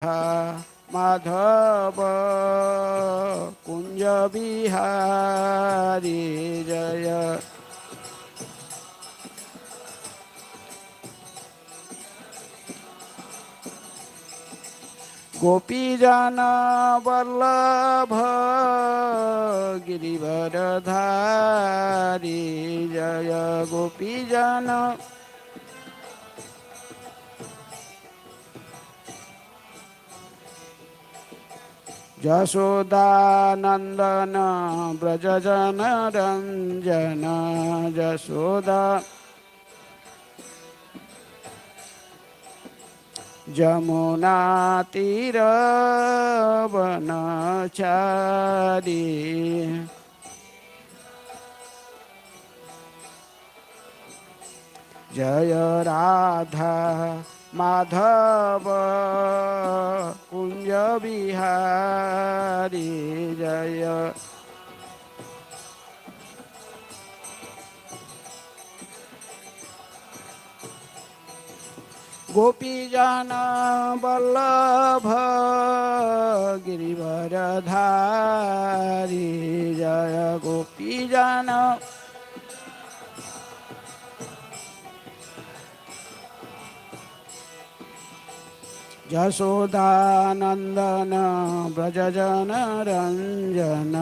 माधव कुंज बिहारी जय। गोपीजन वल्लभ गिरिवरधारी जय। गोपीजन जशोदानंदन व्रजजन रंजन जशोदा। जमुना तीर वनचारी जय राधा माधव कुंज बिहारी जय। गोपीजन वल्लभ गिरिवरधारी जय। गोपीजन जशोदानंदन व्रजजन रंजन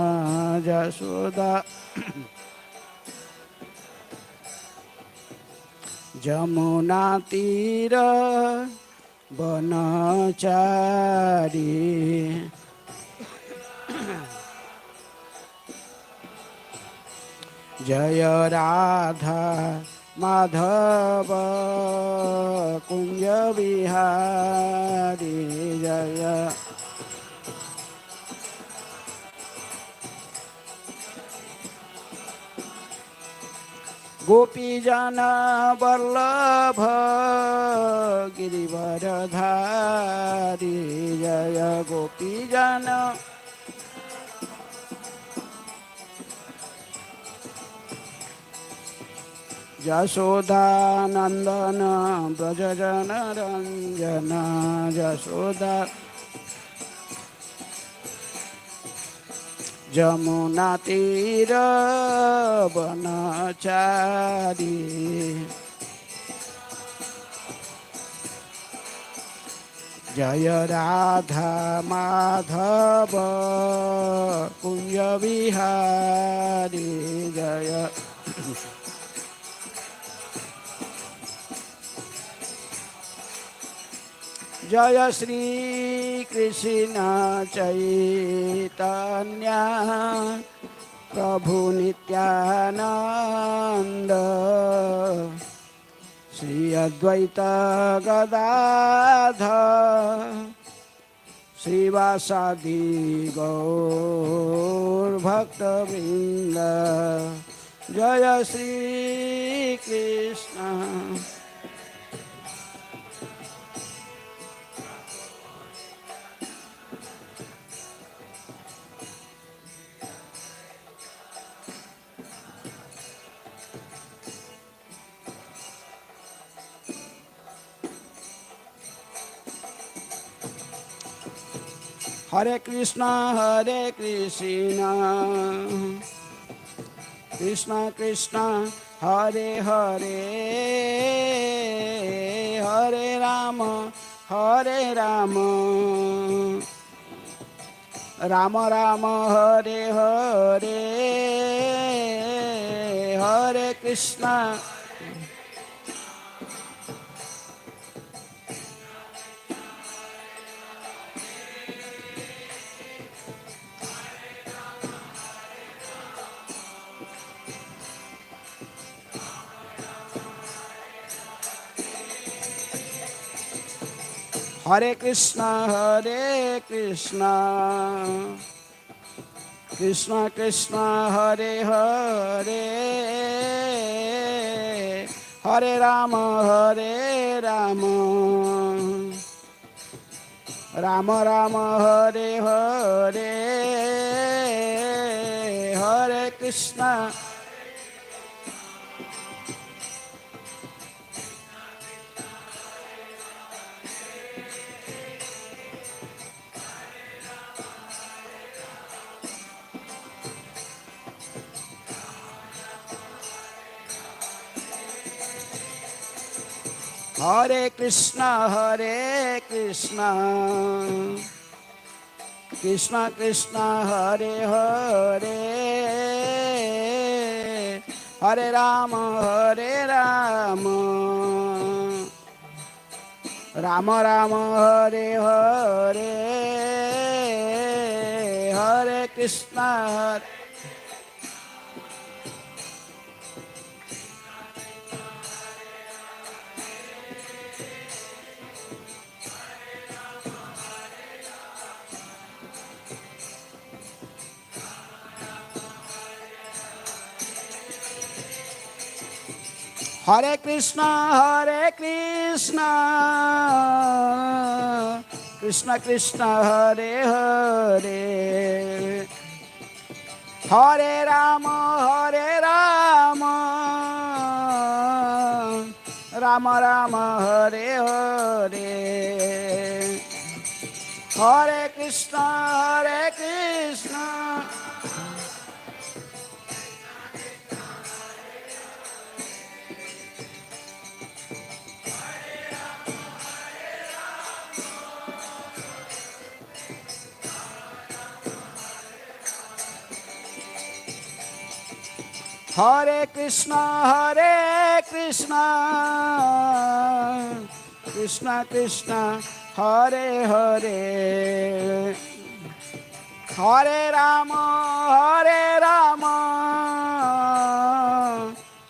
जशोदा। जमुना तीर वनचारी जय राधा माधव कुंज बिहारी जय। गोपीजन वल्लभ गिरिवरधारी जय। गोपीजन जशोदानंदन व्रजजन रंजन जशोदा। जमुना तीर वनचारी जय राधा माधव कुंज बिहारी जय। जय श्री कृष्ण चैतन्य प्रभु नित्यानंद श्री अद्वैत गदाधर श्रीवासादि गौर भक्तवृंद। जय श्री कृष्ण। हरे कृष्ण कृष्ण कृष्ण हरे हरे हरे राम राम राम हरे हरे हरे कृष्ण। हरे Krishna Krishna Krishna Hare Hare Hare Ram Ram Ram Hare Hare Hare Krishna. Hare Krishna, Krishna Krishna, Hare Hare, Hare Rama, Rama Rama, Hare Hare, Hare Krishna, Hare Krishna, Krishna Krishna, Hare Hare, Hare Rama, Rama Rama, Hare Hare, Hare Krishna, Hare Krishna, Krishna Krishna, Hare Hare, Hare Rama,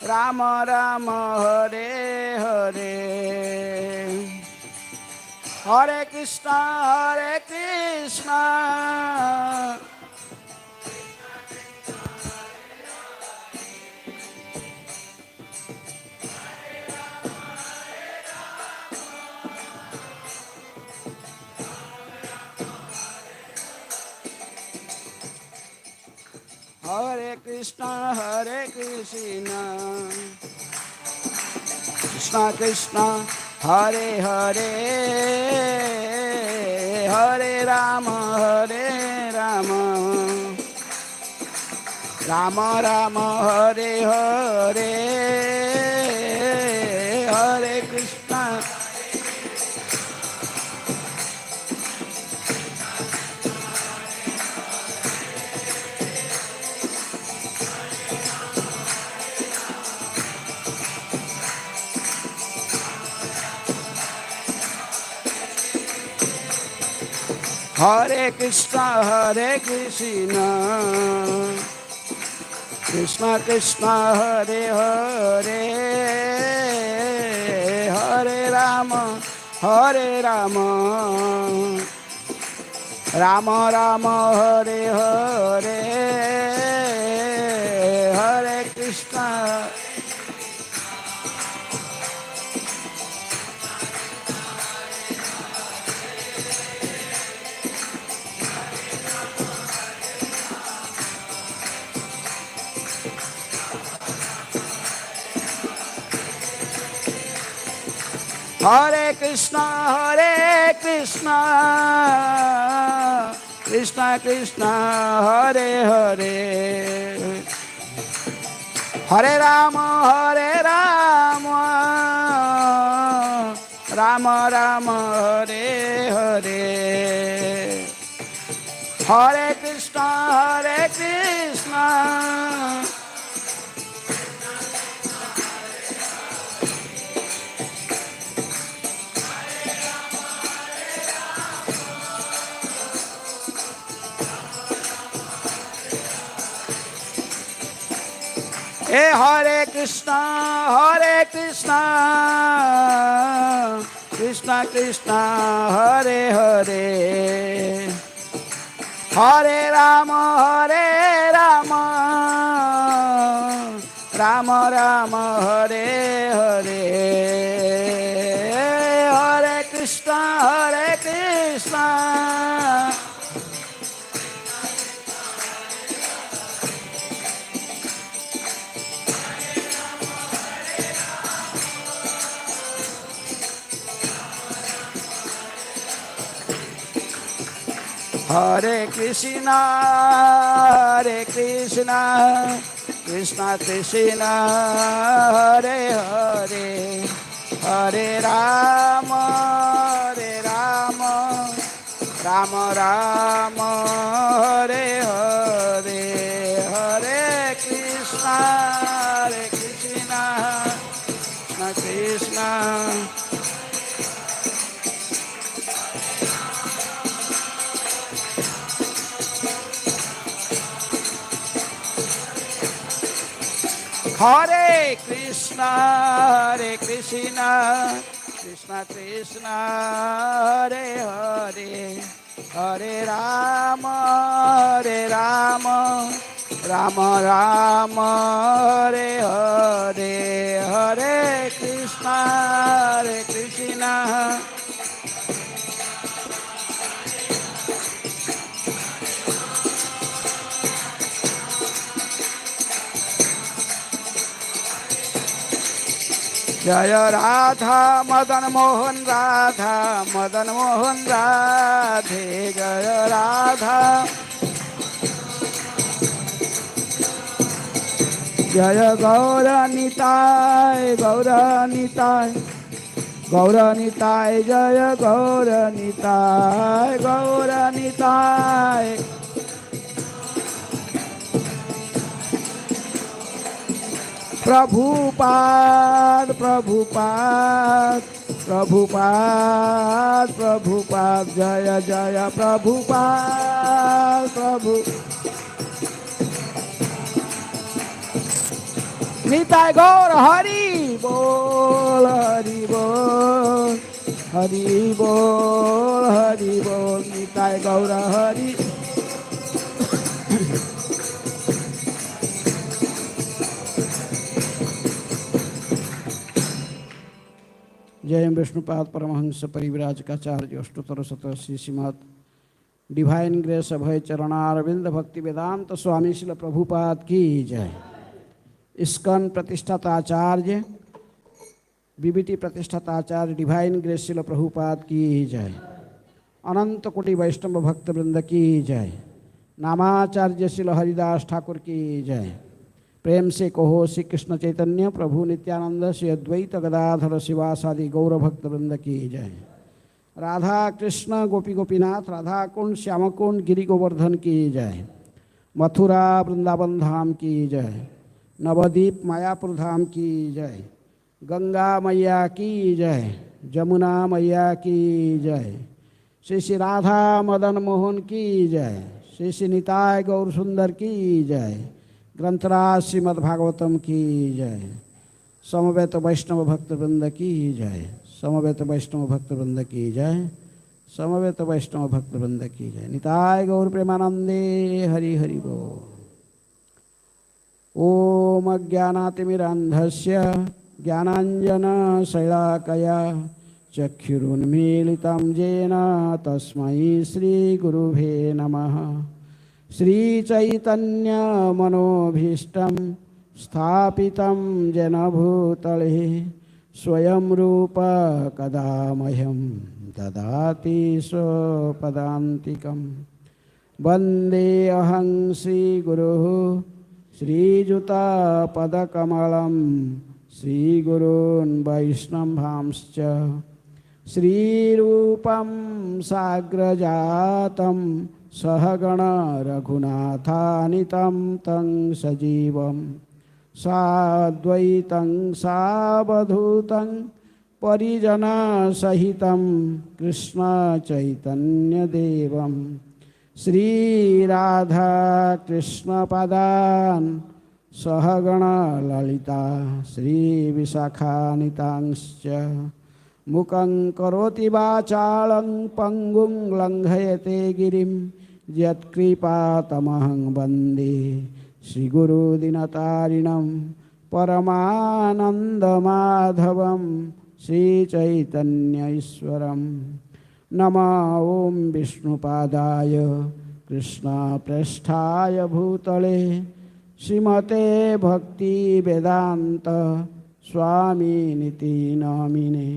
Rama Rama, Hare Hare, Hare Krishna, Hare Krishna, Krishna Krishna, Hare Hare, Hare Rama, Rama Rama, Hare Hare, Hare Krishna, Hare Krishna, Krishna Krishna, Hare Hare, Hare Rama, Rama Rama, Hare Hare, Hare Krishna, Hare Krishna, Krishna Krishna, Hare Hare, Hare Rama, Rama Rama, Hare Hare, Hare Krishna, Hare Krishna, Krishna Krishna, Hare Hare, Hare Rama, Rama Rama, Hare Hare, Hare Krishna, Hare Krishna, Krishna Krishna, Hare Hare, हरे राम राम राम हरे हरे हरे कृष्णा कृष्ण कृष्ण हरे कृष्ण कृष्ण कृष्ण हरे हरे हरे राम राम राम हरे हरे हरे कृष्ण जय राधा मदन मोहन राधे जय राधा जय गौरनिताय जय गौरनिताय प्रभुपाद जय जय प्रभुपाद निताय गौर हरि बोल निताय गौर हरि जय विष्णुपाद परमहंस परिविराजकाचार्य अष्टोत्तर शतश्री श्रीमद डिवाइन ग्रेस अभय चरणारविंद भक्ति वेदांत स्वामी श्रील प्रभुपाद की जय। इस्कॉन प्रतिष्ठाताचार्य बीबीटी प्रतिष्ठाताचार्य डिवाइन ग्रेस श्रील प्रभुपाद की जय। अनंत कोटि वैष्णव भक्त वृंद की जय। नामाचार्य श्रील हरिदास ठाकुर की जय। प्रेम से कहो श्री कृष्ण चैतन्य प्रभु नित्यानंद श्री अद्वैत गदाधर शिवासादि गौर भक्त वृंद की जय। राधा कृष्ण गोपी गोपीनाथ राधा कुंड श्याम कुंड गिरि गोवर्धन की जय। मथुरा वृंदावन धाम की जय। नवदीप मायापुर धाम की जय। गंगा मैया की जय। जमुना मैया की जय। श्री श्री राधा मदन मोहन की जय। श्री श्री निताय गौर सुंदर की जय। ग्रंथराज श्रीमद्भागवतम की जय। समवेत वैष्णव भक्त वृंद की जय। समवेत वैष्णव भक्त वृंद की जय। समवेत वैष्णव भक्त वृंद की जय। निताय गौर प्रेमानंदे हरि हरि बोल। ओम अज्ञानातिमिरान्धस्य ज्ञानाञ्जनशलाकया चक्षुरुन्मीलितं येन तस्मै श्रीगुरुवे नमः। श्रीचैतन्यमनोभीष्टं स्थापितं जनभूतले स्वयं रूप कदा मह्यं ददाति स्वपदान्तिकं। वन्देऽहं श्रीगुरुः श्रीयुतपदकमलं श्रीगुरून् वैष्णवांश्च श्रीरूपं साग्रजातं सहगण रघुनाथानितं तं सजीवं साद्वैतं सावधूतं परिजनसहितं कृष्ण चैतन्यदेवं श्रीराधा कृष्णपदान् सहगण ललिता श्रीविशाखानितांश्च मुखं करोति वाचालं पंगुं लंघयते गिरिं यत्कृपातमहं वन्दे श्रीगुरुदीनतारिणं परमानन्दमाधवं श्रीचैतन्यईश्वरं। नमः ॐ विष्णुपादाय कृष्णप्रेष्ठाय भूतले श्रीमते भक्तिवेदान्त स्वामिनिति नामिने।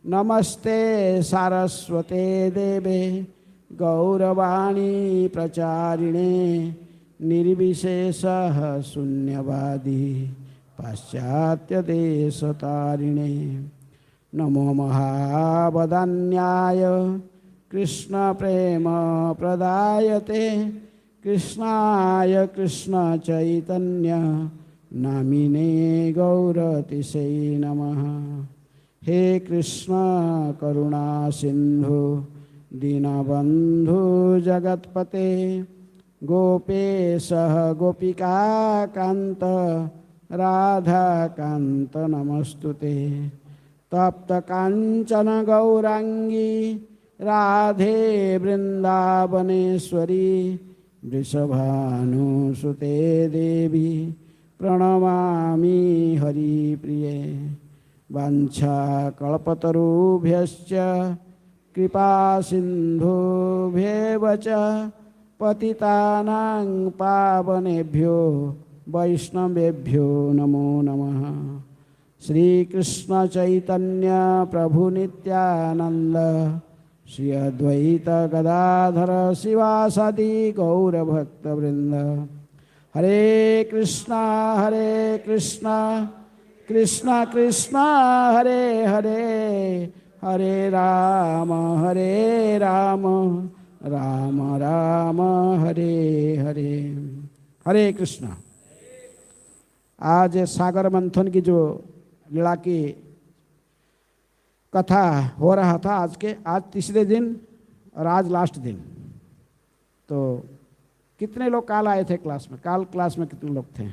नमस्ते सारस्वते देवे गौरवाणी प्रचारिणे निर्विशेषः शून्यवादी पाश्चात्यदेशतारिणे। नमो महावदान्याय कृष्ण प्रेम प्रदायते कृष्णाय कृष्ण चैतन्य नामिने गौरतिसे नमः। हे कृष्ण करुणा सिंधु दीनबंधु जगत्पते गोपेश गोपिका कांत राधा कांत नमस्तुते। तप्त कांचन गौरांगी राधे वृंदावनेश्वरी वृषभानुसुते देवी प्रणमामि हरिप्रिये। वाञ्छाकल्पतरुभ्यश्च कृपा सिन्धुभ्येव च पतितानां पावनेभ्यो वैष्णवेभ्यो नमो नमः। श्री कृष्ण चैतन्य प्रभु नित्यानंद श्री अद्वैत गदाधर शिवासादि गौरभक्तवृंद। हरे कृष्णा कृष्ण कृष्ण हरे हरे हरे राम राम राम हरे हरे। हरे कृष्ण। आज सागर मंथन की जो लीला की कथा हो रहा था, आज तीसरे दिन और आज लास्ट दिन। तो कितने लोग काल आए थे क्लास में? काल क्लास में कितने लोग थे?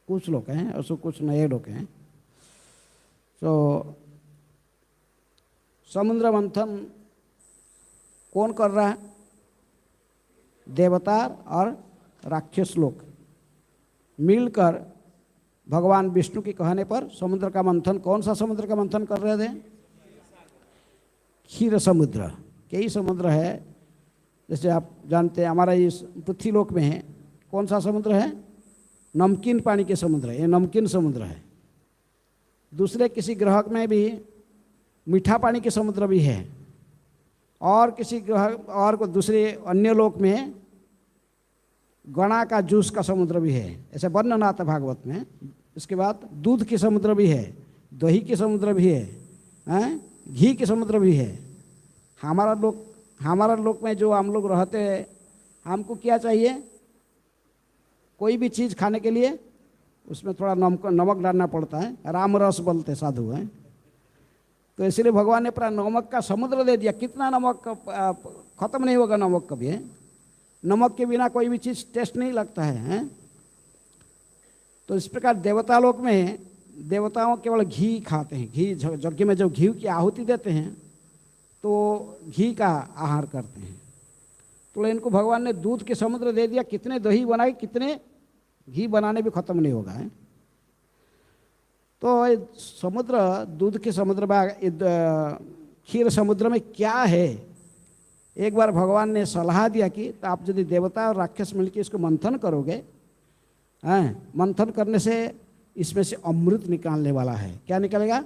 कुछ लोग हैं और कुछ नए लोग हैं। तो समुद्र मंथन कौन कर रहा है? देवता और राक्षस लोग मिलकर भगवान विष्णु के कहने पर समुद्र का मंथन। कौन सा समुद्र का मंथन कर रहे थे? क्षीर समुद्र। कई समुद्र है, जैसे आप जानते हैं हमारा इस पृथ्वीलोक में है। कौन सा समुद्र है? नमकीन पानी के समुद्र है, ये नमकीन समुद्र है। दूसरे किसी ग्रह में भी मीठा पानी के समुद्र भी है, और किसी ग्रह और को दूसरे अन्य लोक में गणा का जूस का समुद्र भी है, ऐसे वर्णन आता भागवत में। इसके बाद दूध के समुद्र भी है, दही के समुद्र भी है, घी के समुद्र भी है। हमारा लोक में जो हम लोग रहते हैं, हमको क्या चाहिए? कोई भी चीज़ खाने के लिए उसमें थोड़ा नमक डालना पड़ता है। राम रस बोलते साधु हैं। तो इसलिए भगवान ने पूरा नमक का समुद्र दे दिया। कितना नमक, खत्म नहीं होगा नमक कभी है। नमक के बिना कोई भी चीज़ टेस्ट नहीं लगता है। तो इस प्रकार देवता लोक में देवताओं केवल घी खाते हैं। घी यज्ञ में जब घी की आहुति देते हैं तो घी का आहार करते हैं। तो इनको भगवान ने दूध के समुद्र दे दिया। कितने दही बनाए, कितने घी बनाने भी खत्म नहीं होगा है। तो समुद्र, दूध के समुद्र में, क्षीर समुद्र में क्या है? एक बार भगवान ने सलाह दिया कि तो आप यदि देवता और राक्षस मिलकर इसको मंथन करोगे, मंथन करने से इसमें से अमृत निकालने वाला है। क्या निकलेगा?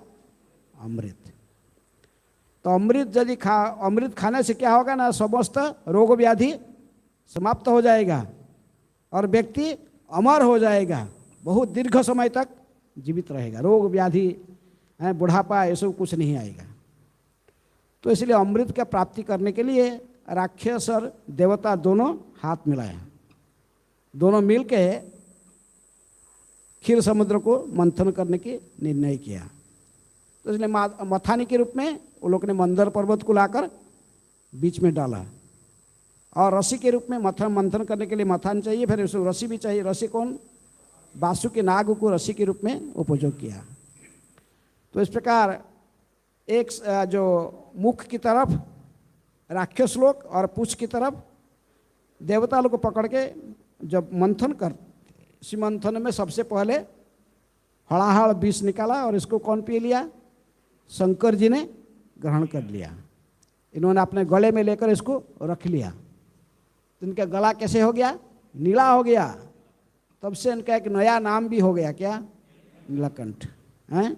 अमृत। तो अमृत यदि अमृत खाने से क्या होगा ना, समस्त रोग व्याधि समाप्त हो जाएगा और व्यक्ति अमर हो जाएगा, बहुत दीर्घ समय तक जीवित रहेगा। रोग व्याधि, बुढ़ापा, ये सब कुछ नहीं आएगा। तो इसलिए अमृत का प्राप्ति करने के लिए राक्षस और देवता दोनों हाथ मिलाया। दोनों मिलके क्षीर समुद्र को मंथन करने की निर्णय किया। तो इसलिए मथानी के रूप में वो लोग ने मंदर पर्वत को लाकर बीच में डाला, और रस्सी के रूप में मंथन करने के लिए मथान चाहिए, फिर उसको रस्सी भी चाहिए। रस्सी कौन? वासुकी नाग को रस्सी के रूप में उपयोग किया। तो इस प्रकार एक जो मुख की तरफ राक्षस लोग और पूछ की तरफ देवता लोग को पकड़ के जब मंथन करते, इसी मंथन में सबसे पहले हड़ाहड़ विष निकाला और इसको कौन पी लिया? शंकर जी ने ग्रहण कर लिया। इन्होंने अपने गले में लेकर इसको रख लिया। तो इनका गला कैसे हो गया? नीला हो गया। तब से इनका एक नया नाम भी हो गया। क्या? नीलकंठ हैं।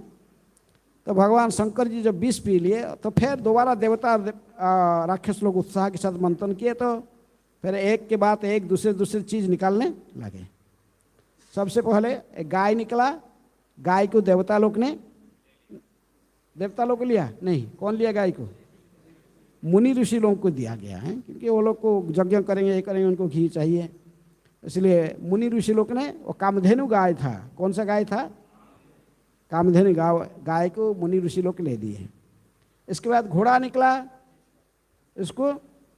तो भगवान शंकर जी जब विष पी लिए तो फिर दोबारा देवता राक्षस लोग उत्साह के साथ मंथन किए, तो फिर एक के बाद एक दूसरे चीज़ निकालने लगे। सबसे पहले एक गाय निकला। गाय को देवता लोग ने देवता लोग को लिया नहीं, कौन लिया गाय को? मुनि ऋषि लोगों को दिया गया है, क्योंकि वो लोग को यज्ञ करेंगे, ये करेंगे, उनको घी चाहिए, इसलिए मुनि ऋषि लोग ने वो कामधेनु गाय था। कौन सा गाय था? कामधेनु गाय को मुनि ऋषि लोग ले लिए। इसके बाद घोड़ा निकला, इसको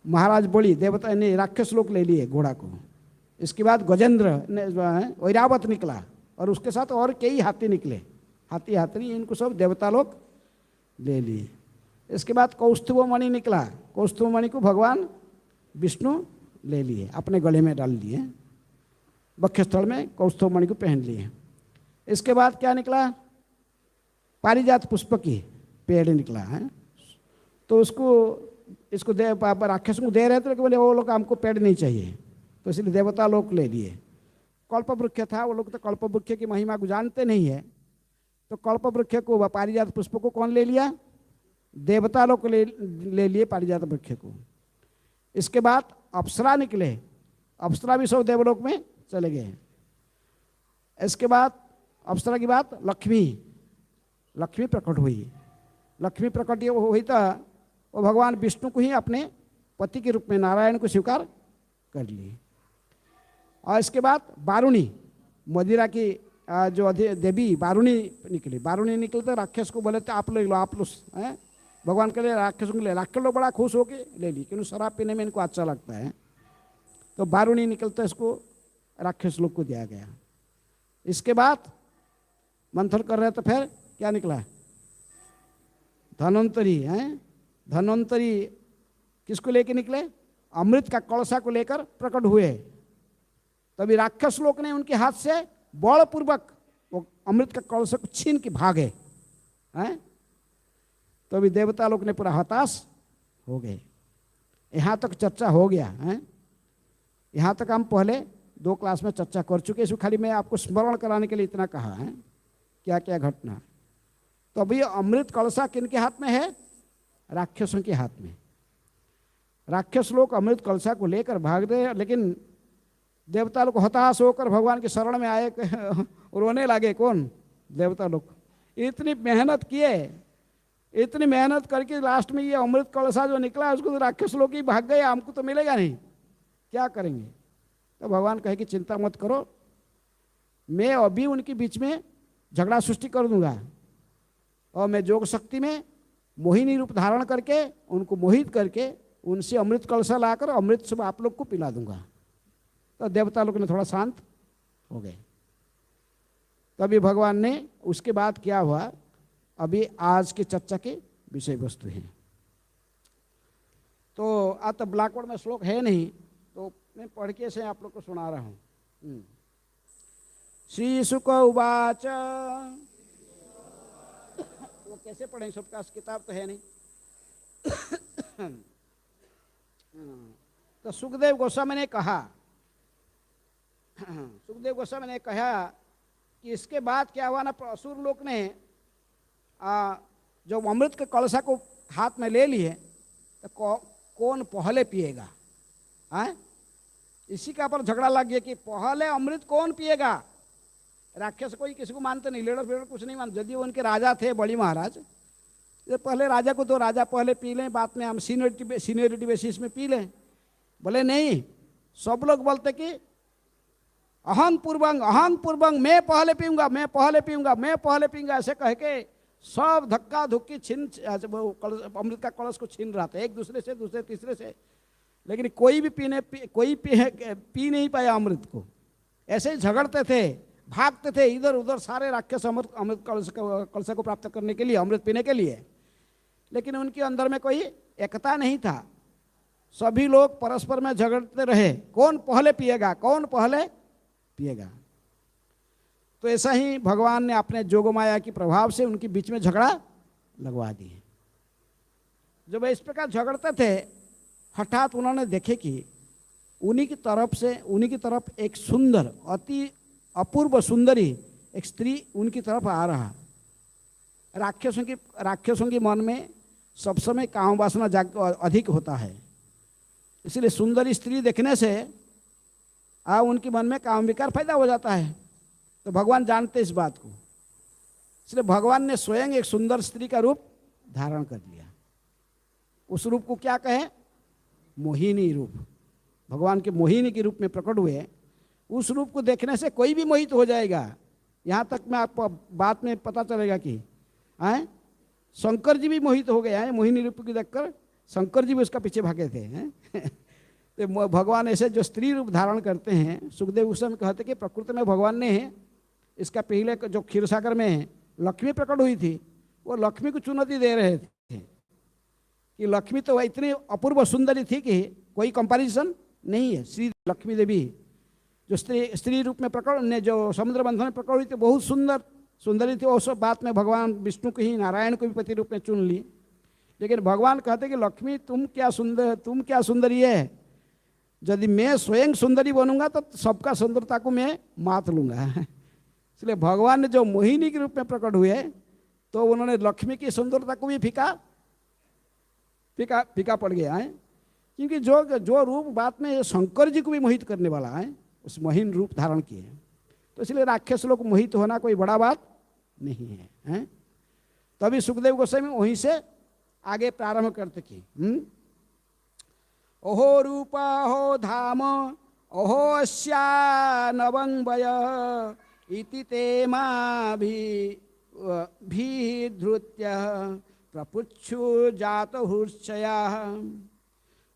महाराज बलि देवता ने राक्षस लोग ले लिए घोड़ा को। इसके बाद गजेंद्र ने ऐरावत निकला और उसके साथ और कई हाथी निकले, हाथी हाथी, इनको सब देवता लोग ले लिए। इसके बाद कौस्तुभ मणि निकला, कौस्तुभ मणि को भगवान विष्णु ले लिए, अपने गले में डाल दिए, वक्षस्थल में कौस्तुभ मणि को पहन लिए। इसके बाद क्या निकला? पारिजात पुष्प की पेड़ निकला है, तो इसको राक्षस को दे रहे थे, लेकिन बोले वो लोग हमको पेड़ नहीं चाहिए, तो इसलिए देवता लोग ले लिए। कल्प वृक्ष था, वो लोग तो कल्प वृक्ष की महिमा को जानते नहीं है, तो कल्प वृक्ष को, पारिजात पुष्प को कौन ले लिया? देवता लोग ले लिए पारिजात वृक्ष को। इसके बाद अप्सरा निकले, अप्सरा भी सब देवलोक में चले गए। इसके बाद अप्सरा की बात लक्ष्मी प्रकट हुई। लक्ष्मी प्रकट हुई तो वो भगवान विष्णु को ही अपने पति के रूप में, नारायण को स्वीकार कर लिए। और इसके बाद वारुणी, मदिरा की जो देवी वारुणी निकली। वारुणी निकले तो राक्षस को बोले थे आप लोग हैं, भगवान के लिए राक्षसों के लिए, राक्षस लोग बड़ा खुश होके ले ली, क्योंकि शराब पीने में इनको अच्छा लगता है। तो वारुणी निकलता, इसको राक्षस लोग को दिया गया। इसके बाद मंथन कर रहे तो फिर क्या निकला? धन्वंतरी हैं, धन्वंतरी किसको लेके निकले? अमृत का कलशा को लेकर प्रकट हुए। तभी राक्षस लोग ने उनके हाथ से बलपूर्वक वो अमृत का कलशा को छीन के भागे हैं, तो अभी देवता लोग ने पूरा हताश हो गए। यहाँ तक चर्चा हो गया है, यहाँ तक हम पहले 2 क्लास में चर्चा कर चुके, इसको खाली मैं आपको स्मरण कराने के लिए इतना कहा है क्या क्या घटना। तो अभी अमृत कलशा किनके हाथ में है? राक्षसों के हाथ में। राक्षस लोग अमृत कलशा को लेकर भाग रहे, लेकिन देवता लोग हताश होकर भगवान के शरण में आए, रोने लगे। कौन? देवता लोग। इतनी मेहनत किए, इतनी मेहनत करके लास्ट में ये अमृत कलशा जो निकला उसको तो राक्षस लोग ही भाग गए, हमको तो मिलेगा नहीं, क्या करेंगे? तो भगवान कहे कि चिंता मत करो, मैं अभी उनके बीच में झगड़ा सृष्टि कर दूंगा, और मैं जोग शक्ति में मोहिनी रूप धारण करके उनको मोहित करके उनसे अमृत कलशा लाकर अमृत सब आप लोग को पिला दूंगा। तो देवता लोग ने थोड़ा शांत हो गए। तभी भगवान ने, उसके बाद क्या हुआ, अभी आज की चर्चा के विषय वस्तु है। तो आज तो ब्लैक बोर्ड में श्लोक है नहीं, तो मैं पढ़ के से आप लोग को सुना रहा हूँ। श्री शुक उवाच, वो कैसे पढ़ेंगे, सबका किताब तो है नहीं। तो सुखदेव गोस्वामी ने कहा, सुखदेव गोस्वामी ने कहा कि इसके बाद क्या हुआ ना, असुर लोग ने जो अमृत के कलशा को हाथ में ले लिए, तो कौन पहले पिएगा? हैं? इसी का पर झगड़ा लग गया कि पहले अमृत कौन पिएगा। राक्षस कोई किसी को मानते नहीं, लीडर फीडर कुछ नहीं मानते। यदि उनके राजा थे बड़ी महाराज, तो पहले राजा को तो राजा पहले पी लें, बाद में हम सीनियरिटी बेसिस में पी लें। बोले नहीं, सब लोग बोलते कि अहं पूर्वंग, मैं पहले पीऊंगा, मैं पहले पीऊंगा, मैं पहले पीऊंगा, ऐसे कह के सब धक्का धुक्की छीन अमृत का कलश को छीन रहा था, एक दूसरे से, दूसरे तीसरे से, लेकिन कोई भी पी नहीं पाया अमृत को। ऐसे ही झगड़ते थे, भागते थे इधर उधर सारे राक्षस अमृत कलश को प्राप्त करने के लिए, अमृत पीने के लिए, लेकिन उनके अंदर में कोई एकता नहीं था। सभी लोग परस्पर में झगड़ते रहे, कौन पहले पिएगा, कौन पहले पिएगा। तो ऐसा ही भगवान ने अपने जोगमाया की प्रभाव से उनके बीच में झगड़ा लगवा दिए। जब इस प्रकार झगड़ते थे, हठात उन्होंने देखे कि उन्हीं की तरफ एक सुंदर, अति अपूर्व सुंदरी एक स्त्री उनकी तरफ आ रहा। राक्षसों के मन में सब समय काम वासना अधिक होता है, इसलिए सुंदरी स्त्री देखने से उनके मन में काम विकार पैदा हो जाता है। तो भगवान जानते इस बात को, इसलिए भगवान ने स्वयं एक सुंदर स्त्री का रूप धारण कर लिया। उस रूप को क्या कहें? मोहिनी रूप। भगवान के मोहिनी के रूप में प्रकट हुए। उस रूप को देखने से कोई भी मोहित हो जाएगा। यहाँ तक में आपको बात में पता चलेगा कि शंकर जी भी मोहित हो गए हैं मोहिनी रूप को देखकर। शंकर जी भी उसका पीछे भागे थे तो भगवान ऐसे जो स्त्री रूप धारण करते हैं, सुखदेव उस समय कहते कि प्रकृति में भगवान ने इसका पहले जो क्षीर सागर में लक्ष्मी प्रकट हुई थी, वो लक्ष्मी को चुनौती दे रहे थे कि लक्ष्मी तो इतनी अपूर्व सुंदरी थी कि कोई कंपैरिजन नहीं है। श्री लक्ष्मी देवी जो स्त्री रूप में प्रकट ने जो समुद्र बंधन में प्रकट हुई थी, बहुत सुंदरी थी। उस बात में भगवान विष्णु को ही, नारायण को भी पति रूप में चुन ली। लेकिन भगवान कहते कि लक्ष्मी तुम क्या सुंदरी है। यदि मैं स्वयं सुंदरी बनूंगा तो सबका सुंदरता को मैं मात लूंगा। इसलिए भगवान ने जो मोहिनी के रूप में प्रकट हुए तो उन्होंने लक्ष्मी की सुंदरता को भी फीका पड़ गया है। क्योंकि जो रूप बात में शंकर जी को भी मोहित करने वाला है, उस मोहिन रूप धारण किए। तो इसलिए राक्षस लोग मोहित होना कोई बड़ा बात नहीं है। तभी सुखदेव गोस्वामी वहीं से आगे प्रारंभ करते कि ओहो रूप हो धाम ओहो अस्या नवंबय इति ते भी धृत्य प्रपुच्छु जात हूर्षया।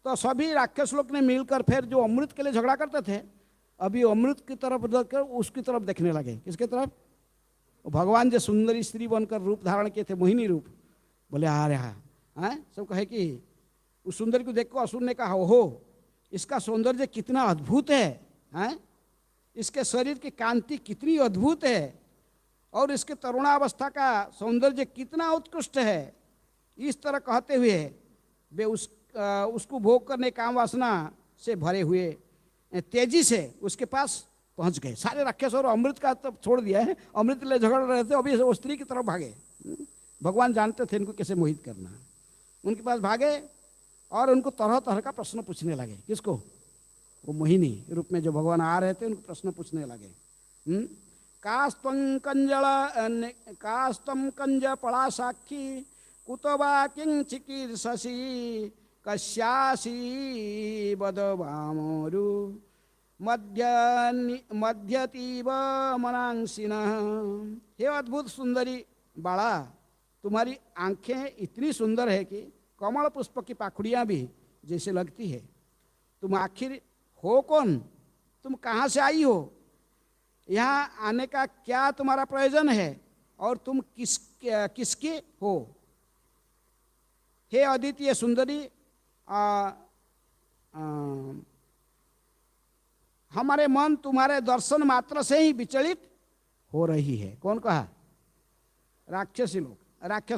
तो सभी राक्षस लोग ने मिलकर फिर जो अमृत के लिए झगड़ा करते थे, अभी अमृत की तरफ देखकर उसकी तरफ देखने लगे। किसके तरफ? भगवान जो सुंदरी स्त्री बनकर रूप धारण किए थे, मोहिनी रूप। बोले आ रहा है, सब कहे कि उस सुंदरी को देखो। असुर ने कहा ओहो इसका सौंदर्य कितना अद्भुत है, इसके शरीर की कांति कितनी अद्भुत है और इसके तरुणावस्था का सौंदर्य कितना उत्कृष्ट है। इस तरह कहते हुए वे उसको भोग करने काम वासना से भरे हुए तेजी से उसके पास पहुंच गए। सारे राक्षस और अमृत का तो छोड़ दिया है, अमृत ले झगड़ रहे थे, अभी वो स्त्री की तरफ भागे। भगवान जानते थे इनको कैसे मोहित करना। उनके पास भागे और उनको तरह तरह का प्रश्न पूछने लगे। किसको? वो मोहिनी रूप में जो भगवान आ रहे थे, उनको प्रश्न पूछने लगे। कास्तम कंज पड़ा साक्षी कुतवा किंचिकीर्षसी कश्यासी बदवामोरु मध्यतीव मनांसिन। हे अद्भुत सुंदरी बाला, तुम्हारी आंखें इतनी सुंदर है कि कमल पुष्प की पाखुड़ियाँ भी जैसे लगती है। तुम आखिर हो कौन? तुम कहाँ से आई हो? यहाँ आने का क्या तुम्हारा प्रयोजन है और तुम किसके हो? हे अद्वितीय सुंदरी, हमारे मन तुम्हारे दर्शन मात्र से ही विचलित हो रही है। कौन कहा? राक्षस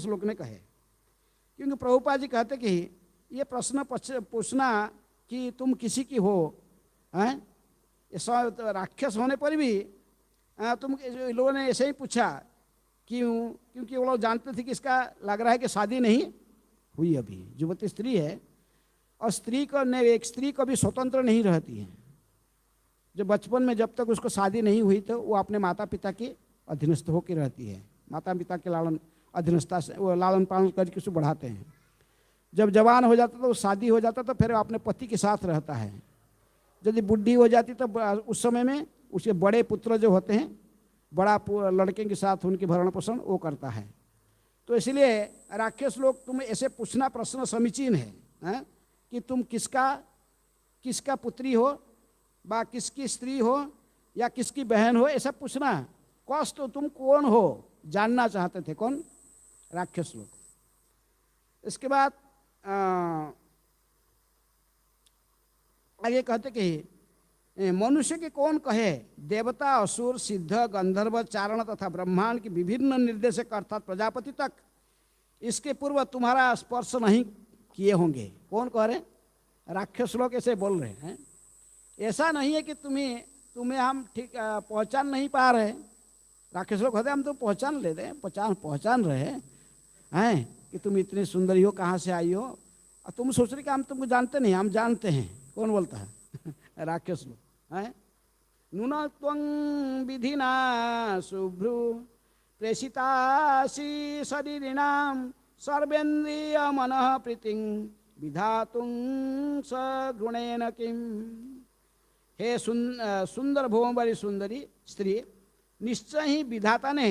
लोग ने कहे। क्योंकि प्रभुपाद जी कहते कि ये प्रश्न पूछना कि तुम किसी की हो, राक्षस होने पर भी तुम लोगों ने ऐसे ही पूछा। क्यों? क्योंकि वो लोग जानते थे कि इसका लग रहा है कि शादी नहीं हुई, अभी युवती स्त्री है। और एक स्त्री कभी स्वतंत्र नहीं रहती है। जो बचपन में जब तक उसको शादी नहीं हुई तो वो अपने माता पिता की अधीनस्थ होकर रहती है। माता पिता के अधीनस्था से वो लालन पालन करके उसको बढ़ाते हैं। जब जवान हो जाता तो शादी हो जाता तो फिर अपने पति के साथ रहता है। यदि बुढ़ी हो जाती तो उस समय में उसके बड़े पुत्र जो होते हैं, बड़ा लड़के के साथ उनकी भरण पोषण वो करता है। तो इसलिए राक्षस लोग तुम ऐसे पूछना प्रश्न समीचीन है कि तुम किसका पुत्री हो, बा किसकी स्त्री हो या किसकी बहन हो, ऐसा पूछना। कौन तो तुम कौन हो जानना चाहते थे। कौन? राक्षस लोग। इसके बाद आगे कहते कि मनुष्य के कौन कहे, देवता असुर सिद्ध गंधर्व चारण तथा ब्रह्मांड के विभिन्न निर्देशक अर्थात प्रजापति तक इसके पूर्व तुम्हारा स्पर्श नहीं किए होंगे। कौन कह रहे? राक्षस लोग ऐसे बोल रहे हैं। ऐसा नहीं है कि तुम्हें हम ठीक पहचान नहीं पा रहे। राक्षस लोग कहते हम तो पहचान लेते हैं, पहचान रहे हैं कि तुम इतनी सुंदरी हो, कहाँ से आई हो। और तुम सोच रहे कि हम तुमको जानते नहीं, हम जानते हैं। कौन बोलता है? राक्षस लोग हैं। नूना त्वं विधिना शुभ्रु प्रेषितासी शरीरिणाम सर्वेन्द्रिय मनः प्रीतिं विधातुं सगुणेन किम। हे सुंदर भुवन वाली सुंदरी स्त्री, निश्चय ही विधाता ने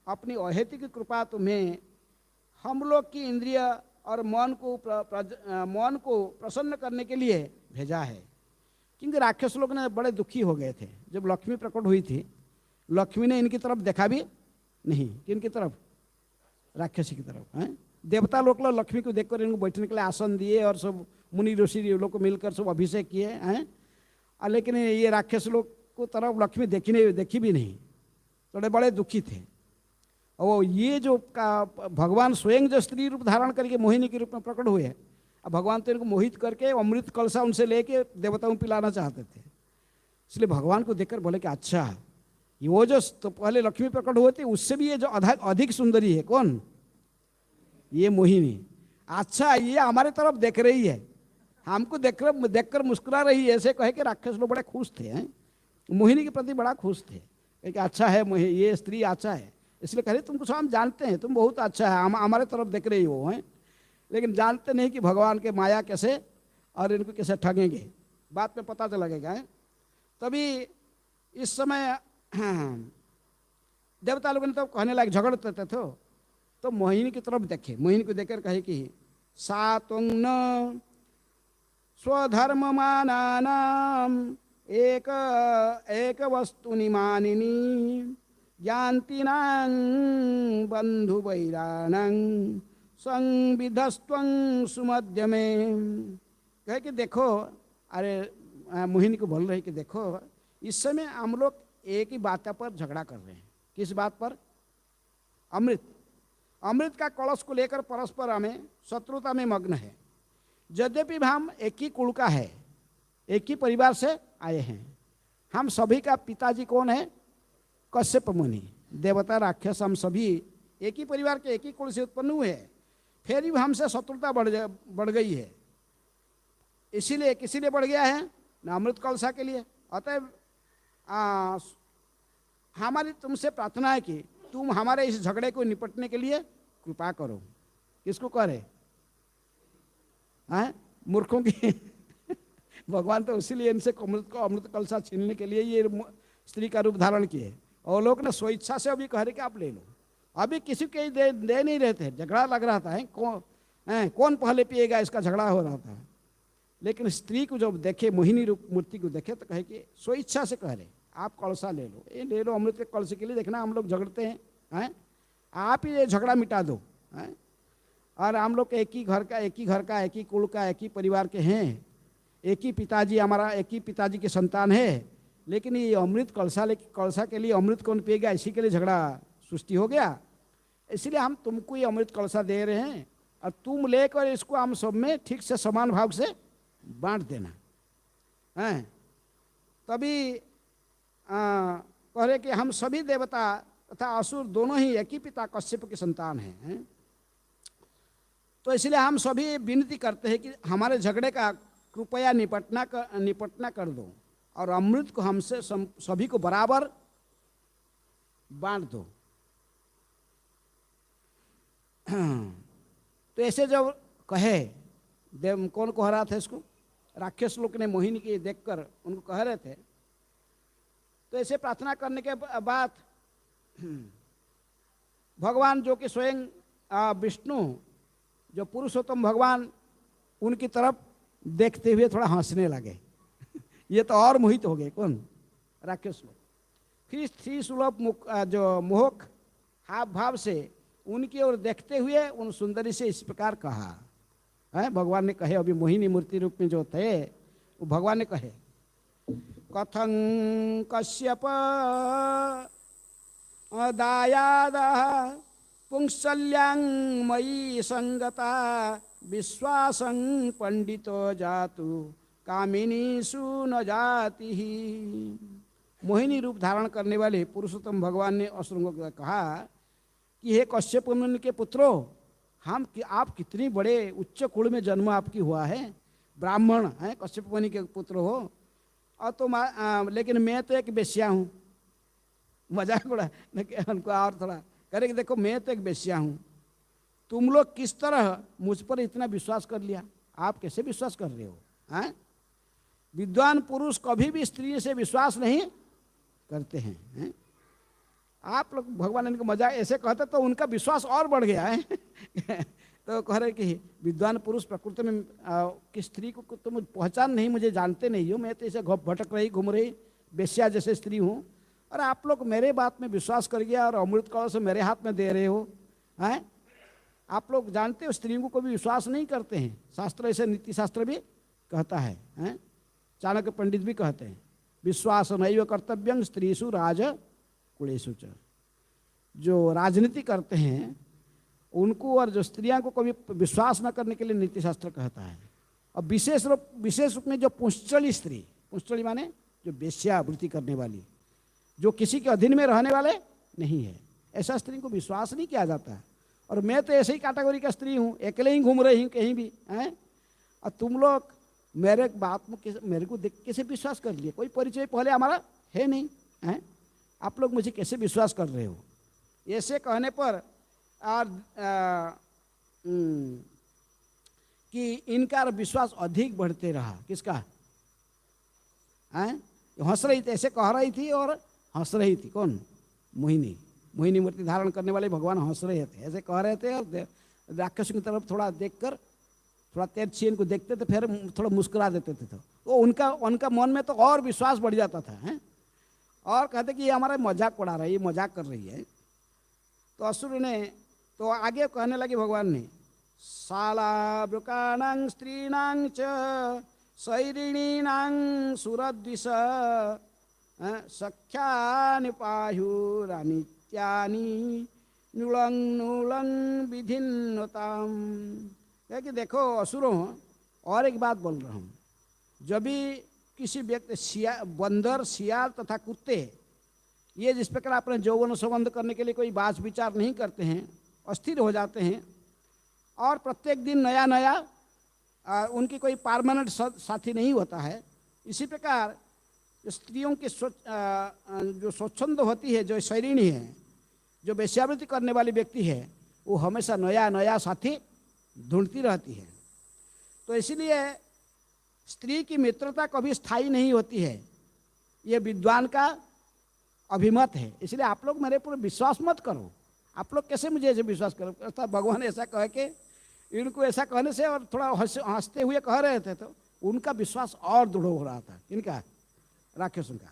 अपनी अहेतुक कृपा तुम्हें हम लोग की इंद्रिय और मन को प्रसन्न करने के लिए भेजा है। क्योंकि राक्षस लोग ने बड़े दुखी हो गए थे जब लक्ष्मी प्रकट हुई थी। लक्ष्मी ने इनकी तरफ देखा भी नहीं, किनकी तरफ, राक्षसी की तरफ हैं। देवता लोग लक्ष्मी को देखकर इनको बैठने के लिए आसन दिए और सब मुनि ऋषि लोग को मिलकर सब अभिषेक किए हैं। लेकिन ये राक्षस लोग को तरफ लक्ष्मी देखी भी नहीं, थोड़े बड़े दुखी थे। और ये जो भगवान स्वयं जो स्त्री रूप धारण करके मोहिनी के रूप में प्रकट हुए, अब भगवान तो इनको मोहित करके अमृत कलसा उनसे लेके देवताओं को पिलाना चाहते थे। इसलिए भगवान को देखकर बोले कि अच्छा, ये वो जो तो पहले लक्ष्मी प्रकट हुए थे उससे भी ये जो अधिक सुंदरी है, कौन, ये मोहिनी। अच्छा, ये हमारे तरफ देख रही है, हमको देखकर मुस्कुरा रही है, ऐसे कहे कि राक्षस लोग बड़े खुश थे हैं, मोहिनी के प्रति बड़ा खुश थे कि अच्छा है ये स्त्री अच्छा है। इसलिए कह रहे तुमको सब हम जानते हैं, तुम बहुत अच्छा है, हमारे तरफ देख रही हो हैं, लेकिन जानते नहीं कि भगवान के माया कैसे और इनको कैसे ठगेंगे, बात में पता तो लगेगा है। तभी इस समय देवता लोगों ने तो कहने लायक झगड़ते थे तो मोहिनी की तरफ देखे, मोहिनी को देखकर कहे कि सा तुम न स्वधर्म मानानाम एक वस्तुनि मानिनी जानती नां बंधु वैराणं संविधस्त्वं सुमध्य में। कहे कि देखो, अरे मोहिनी को बोल रहे कि देखो, इस समय हम लोग एक ही बात पर झगड़ा कर रहे हैं। किस बात पर? अमृत का कलश को लेकर परस्पर हमें शत्रुता में मग्न है। यद्यपि हम एक ही कुल का है, एक ही परिवार से आए हैं, हम सभी का पिताजी कौन है? कश्यप मुनि। देवता राक्षस हम सभी एक ही परिवार के एक ही कुल से उत्पन्न हुए हैं, फिर भी हमसे शत्रुता बढ़ गई है। इसीलिए किसी लिए बढ़ गया है ना? अमृत कलशा के लिए। अतएव हमारी तुमसे प्रार्थना है कि तुम हमारे इस झगड़े को निपटने के लिए कृपा करो। किसको करे? मूर्खों की भगवान तो इसीलिए इनसे अमृत कलशा छीनने के लिए ये स्त्री का रूप धारण किए। और लोग ने स्वेच्छा से अभी कह रहे कि आप ले लो। अभी किसी के दे नहीं रहे थे, झगड़ा लग रहा था, कौन पहले पिएगा, इसका झगड़ा हो रहा था। लेकिन स्त्री को जब देखे, मोहिनी रूप मूर्ति को देखे, तो कहे कि स्वेच्छा से कह रहे आप कलशा ले लो, ये ले लो अमृत के कलश के लिए। देखना हम लोग झगड़ते हैं, आप ही ये झगड़ा मिटा दो। और हम लोग एक ही घर का, एक ही कुल का, एक ही परिवार के हैं, एक ही पिताजी, हमारा एक ही पिताजी की संतान है। लेकिन ये अमृत कलशा के लिए अमृत कौन पिएगा, इसी के लिए झगड़ा सृष्टि हो गया। इसलिए हम तुमको ये अमृत कलशा दे रहे हैं और तुम लेकर इसको हम सब में ठीक से समान भाव से बांट देना है। तभी कह रहे कि हम सभी देवता तथा असुर दोनों ही एक ही पिता कश्यप की संतान हैं। तो इसलिए हम सभी विनती करते हैं कि हमारे झगड़े का कृपया निपटना कर दो और अमृत को हमसे सभी को बराबर बांट दो। तो ऐसे जब कहे, देव कौन कह रहा था इसको? राक्षस लोग ने मोहिनी की देखकर उनको कह रहे थे। तो ऐसे प्रार्थना करने के बाद भगवान जो कि स्वयं विष्णु, जो पुरुषोत्तम भगवान, उनकी तरफ देखते हुए थोड़ा हंसने लगे। ये तो और मोहित हो गए, कौन? राक्षस लोग। फिर स्त्री सुलभ जो मोहक हाव भाव से उनकी ओर देखते हुए उन सुंदरी से इस प्रकार कहा है। भगवान ने कहे, अभी मोहिनी मूर्ति रूप में जो थे वो भगवान ने कहे, कथं कश्यप दायाद पुंसल्यां मयि संगता विश्वासं पंडितो जातु कामिनीषु न जाति ही। मोहिनी रूप धारण करने वाले पुरुषोत्तम भगवान ने असुरों को कहा कि हे कश्यप मुनि के पुत्रों, आप कितनी बड़े उच्च कुल में जन्म आपकी हुआ है, ब्राह्मण हैं, कश्यप मुनि के पुत्र हो। और तो लेकिन मैं तो एक बेश्या हूँ। मजाक उड़ा उनको और थोड़ा करे कि देखो मैं तो एक बेश्या हूँ, तुम लोग किस तरह मुझ पर इतना विश्वास कर लिया? आप कैसे विश्वास कर रहे हो? हैं? विद्वान पुरुष कभी भी स्त्री से विश्वास नहीं करते हैं? आप लोग भगवान इनको मजाक ऐसे कहते तो उनका विश्वास और बढ़ गया है। तो कह रहे कि विद्वान पुरुष प्रकृति में कि स्त्री को तो मुझे पहचान नहीं, मुझे जानते नहीं हो, मैं तो ऐसे भटक रही घूम रही बेश्या जैसे स्त्री हूँ, और आप लोग मेरे बात में विश्वास कर गया और अमृत कलश मेरे हाथ में दे रहे हो। हैं? आप लोग जानते हो स्त्रियों को कभी विश्वास नहीं करते हैं, शास्त्र ऐसे नीति शास्त्र भी कहता है। हैं? चाणक्य पंडित भी कहते हैं विश्वास नैव कर्तव्यं स्त्रीषु राज कुलेषु च। जो राजनीति करते हैं उनको और जो स्त्रियां को कभी विश्वास न करने के लिए नीति शास्त्र कहता है। और विशेष रूप में जो पुंश्चली स्त्री, पुंश्चली माने जो वेश्यावृत्ति करने वाली, जो किसी के अधीन में रहने वाले नहीं है, ऐसा स्त्री को विश्वास नहीं किया जाता है। और मैं तो ऐसे ही कैटेगरी का स्त्री हूँ, अकेले ही घूम रही हूँ कहीं भी। हैं? और तुम लोग मेरे बात में मेरे को देख कैसे विश्वास कर लिए? कोई परिचय पहले हमारा है नहीं। हैं? आप लोग मुझे कैसे विश्वास कर रहे हो? ऐसे कहने पर कि इनका विश्वास अधिक बढ़ते रहा। किसका? हंस रही थी, ऐसे कह रही थी और हंस रही थी। कौन? मोहिनी। मोहिनी मूर्ति धारण करने वाले भगवान हंस रहे थे, ऐसे कह रहे थे, और राक्षसों की तरफ थोड़ा देखकर थोड़ा तेज को देखते थे, फिर थोड़ा मुस्कुरा देते थे। तो उनका मन में तो और विश्वास बढ़ जाता था। हैं? और कहते कि ये हमारा मजाक उड़ा रहा है, ये मजाक कर रही है। तो असुर ने तो आगे कहने लगे भगवान ने, शालावृकाणां स्त्रीणां च शैरिणीनां सुरद्विष सख्यानि पाहुरानित्यानि नुलं नुलं विधिन्नताम। क्या कि देखो असुरों, और एक बात बोल रहा हूँ, जब भी किसी व्यक्ति बंदर, सियाल तथा कुत्ते, ये जिस प्रकार अपने यौवन संबंध करने के लिए कोई बात विचार नहीं करते हैं, अस्थिर हो जाते हैं, और प्रत्येक दिन नया नया उनकी कोई परमानेंट साथी नहीं होता है, इसी प्रकार स्त्रियों की जो स्वच्छंद होती है, जो शैरिणी है, जो वेश्यावृत्ति करने वाली व्यक्ति है, वो हमेशा नया नया साथी ढूंढती रहती है। तो इसीलिए स्त्री की मित्रता कभी स्थायी नहीं होती है, ये विद्वान का अभिमत है। इसलिए आप लोग मेरे पर विश्वास मत करो। आप लोग कैसे मुझे ऐसे विश्वास करो? अर्थात भगवान ऐसा कह के इनको ऐसा कहने से और थोड़ा हंसते हुए कह रहे थे, तो उनका विश्वास और दृढ़ हो रहा था। इनका राक्षसों का।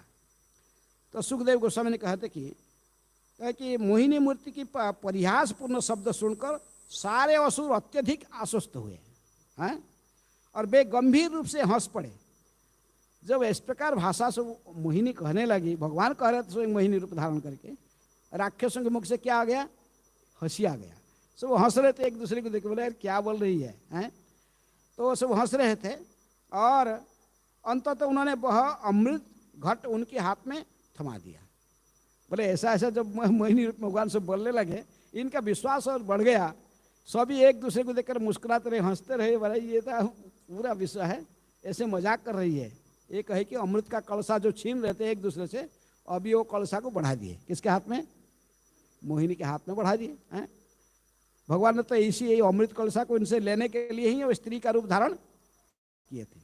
तो सुखदेव गोस्वामी ने कहते कि मोहिनी मूर्ति की परिहासपूर्ण शब्द सुनकर सारे असुर अत्यधिक आश्वस्त हुए। हैं? और वे गंभीर रूप से हंस पड़े। जब इस प्रकार भाषा से मोहिनी कहने लगी, भगवान कह रहे थे मोहिनी रूप धारण करके, राक्षसों के मुख से क्या आ गया? हंसी आ गया। सब हंस रहे थे, एक दूसरे को देख बोले यार क्या बोल रही है? हैं? तो सब हंस रहे थे, और अंततः उन्होंने वह अमृत घट उनके हाथ में थमा दिया। बोले ऐसा ऐसा जब मोहिनी रूप भगवान से बोलने लगे, इनका विश्वास और बढ़ गया। सभी एक दूसरे को देखकर मुस्कुराते रहे, हंसते रहे। बोले ये तो पूरा विश्व है, ऐसे मजाक कर रही है। ये कहे कि अमृत का कलशा जो छीन रहे थे एक दूसरे से, अभी वो कलशा को बढ़ा दिए। किसके हाथ में? मोहिनी के हाथ में बढ़ा दिए। हैं? भगवान ने तो यही अमृत कलशा को इनसे लेने के लिए ही वो स्त्री का रूप धारण किए थे।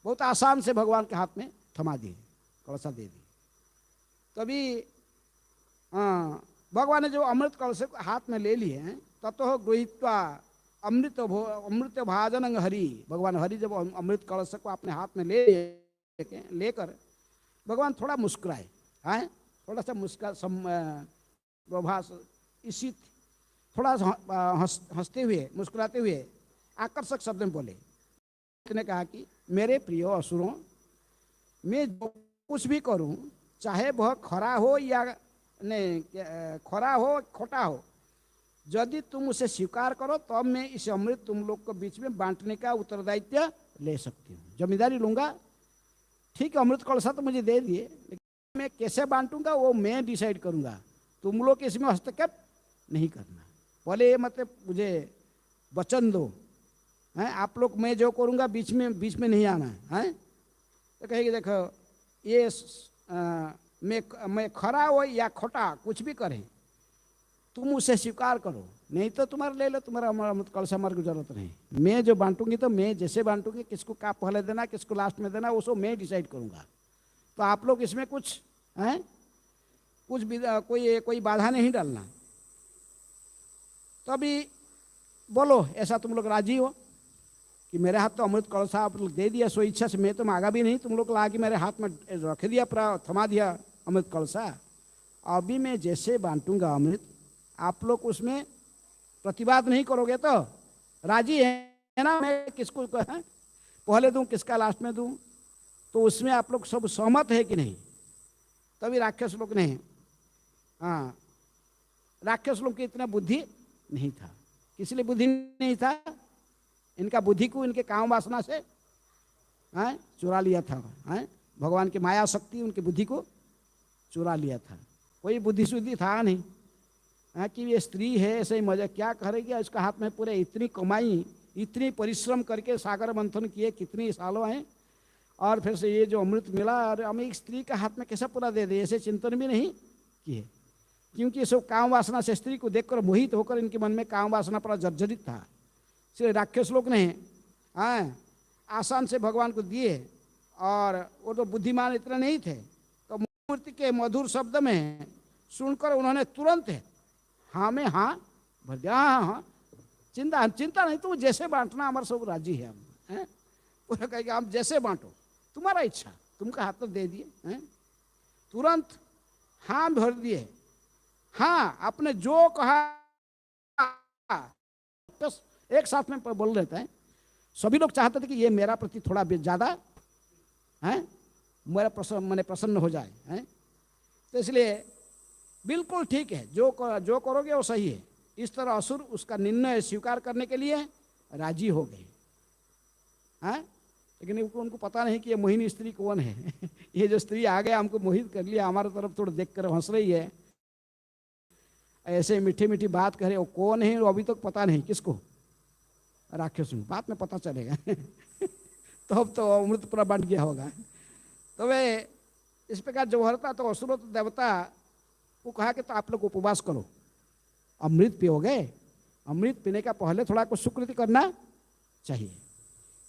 बहुत आसान से भगवान के हाथ में थमा दिए, कलशा दे दी। तभी भगवान ने जो अमृत कलश हाथ में ले लिए हैं, ततो गृहीत्वा अमृत भाजन हरि, भगवान हरि जब अमृत कलश को अपने हाथ में लेकर भगवान थोड़ा मुस्कुराए। हैं? थोड़ा सा प्रभास इसी थोड़ा हंसते हुए मुस्कुराते हुए आकर्षक शब्द में बोले। उसने कहा कि मेरे प्रिय असुरों, मैं जो कुछ भी करूं, चाहे वह खरा हो या नहीं, खरा हो खोटा हो, यदि तुम उसे स्वीकार करो तो मैं इस अमृत तुम लोग को बीच में बांटने का उत्तरदायित्व ले सकती हूँ, जिम्मेदारी लूंगा। ठीक है, अमृत कलशा तो मुझे दे दिए, लेकिन मैं कैसे बांटूंगा वो मैं डिसाइड करूंगा, तुम लोग इसमें हस्तक्षेप नहीं करना। बोले ये मतलब मुझे वचन दो, हैं? आप लोग मैं जो करूंगा बीच में नहीं आना है। तो कहेगी देखो ये मैं खरा हो या खोटा कुछ भी करें, तुम उसे स्वीकार करो, नहीं तो तुम्हारा ले लो, तुम्हारा अमृत कलश हमारे को जरूरत नहीं। मैं जो बांटूंगी तो मैं जैसे बांटूंगी, किसको का पहले देना किसको लास्ट में देना वो सब मैं डिसाइड करूंगा। तो आप लोग इसमें कुछ हैं, कुछ कोई बाधा नहीं डालना। तो अभी बोलो, ऐसा तुम लोग राजी हो कि मेरे हाथ तो अमृत कलश आप लोग दे दिया सो इच्छा से, मैं तो मांगा भी नहीं, तुम लोग ला के मेरे हाथ में रख दिया, थमा दिया अमृत कलशा। अभी मैं जैसे बांटूंगा अमृत, आप लोग उसमें प्रतिवाद नहीं करोगे तो राजी है ना? मैं किसको पहले दूं किसका लास्ट में दूं, तो उसमें आप लोग सब सहमत है कि नहीं? तभी राक्षस लोग ने, हाँ, राक्षस लोग की इतना बुद्धि नहीं था। किस लिए बुद्धि नहीं था? इनका बुद्धि को इनके काम वासना से चुरा लिया था। भगवान की माया शक्ति उनकी बुद्धि को चुरा लिया था। कोई बुद्धि शुद्धि था नहीं कि ये स्त्री है ऐसे ही मजा क्या करेगी, इसका हाथ में पूरे इतनी कमाई, इतनी परिश्रम करके सागर मंथन किए कितनी सालों हैं, और फिर से ये जो अमृत मिला और हमें एक स्त्री का हाथ में कैसा पूरा दे दे, ऐसे चिंतन भी नहीं किए। क्योंकि ये सब काम वासना से स्त्री को देखकर मोहित होकर इनके मन में काम वासना पूरा जर्जरित था। इसलिए राक्षस लोग ने आसान से भगवान को दिए, और वो तो बुद्धिमान इतने नहीं थे, तो मूर्ति के मधुर शब्द में सुनकर उन्होंने तुरंत हाँ में हाँ भर दिया। हाँ हाँ चिंता नहीं, तुम जैसे बांटना हमारे सब राजी है हम। पूरा कहेंगे हम जैसे बांटो, तुम्हारा इच्छा, तुमका हाथ तो दे दिए। तुरंत हाँ भर दिए। हाँ, आपने जो कहा बस एक साथ में बोल रहता है। सभी लोग चाहते थे कि ये मेरा प्रति थोड़ा ज्यादा है, मेरा प्रसन्न हो जाए है। तो इसलिए बिल्कुल ठीक है, जो करोगे वो सही है। इस तरह असुर उसका निर्णय स्वीकार करने के लिए राजी हो गए हैं। लेकिन उनको पता नहीं कि ये मोहिनी स्त्री कौन है। ये जो स्त्री आ गया हमको मोहित कर लिया, हमारे तरफ थोड़ा देख कर हंस रही है, ऐसे मीठी मीठी बात करे, वो कौन है वो अभी तक पता नहीं किसको, राक्षस में बाद में पता चलेगा। अब तो अमृत पूरा बंट गया होगा। तो वे इस प्रकार जो हरता तो असुर तो देवता को कहा कि तो आप लोग उपवास करो, अमृत पियोगे, अमृत पीने का पहले थोड़ा कुछ सुकृति करना चाहिए।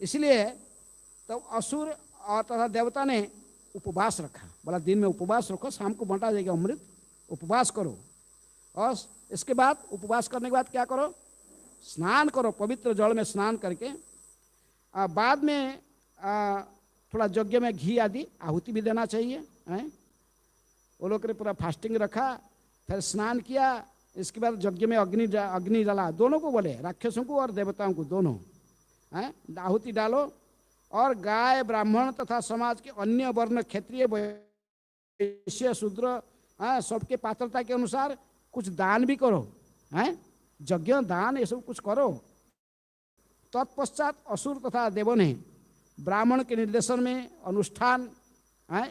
इसलिए तो असुर और तथा देवता ने उपवास रखा, बोला दिन में उपवास रखो, शाम को बांटा जाएगा अमृत, उपवास करो। और इसके बाद उपवास करने के बाद क्या करो, स्नान करो, पवित्र जल में स्नान करके बाद में थोड़ा यज्ञ में घी आदि आहुति भी देना चाहिए। वो लोग ने पूरा फास्टिंग रखा, फिर स्नान किया, इसके बाद यज्ञ में अग्नि जला, दोनों को बोले, राक्षसों को और देवताओं को दोनों आहुति डालो। और गाय ब्राह्मण तथा समाज के अन्य वर्ण क्षत्रिय वैश्य शूद्र सबके पात्रता के अनुसार कुछ दान भी करो, यज्ञ दान ये सब कुछ करो। तत्पश्चात असुर तथा देवों ने ब्राह्मण के निर्देशन में अनुष्ठान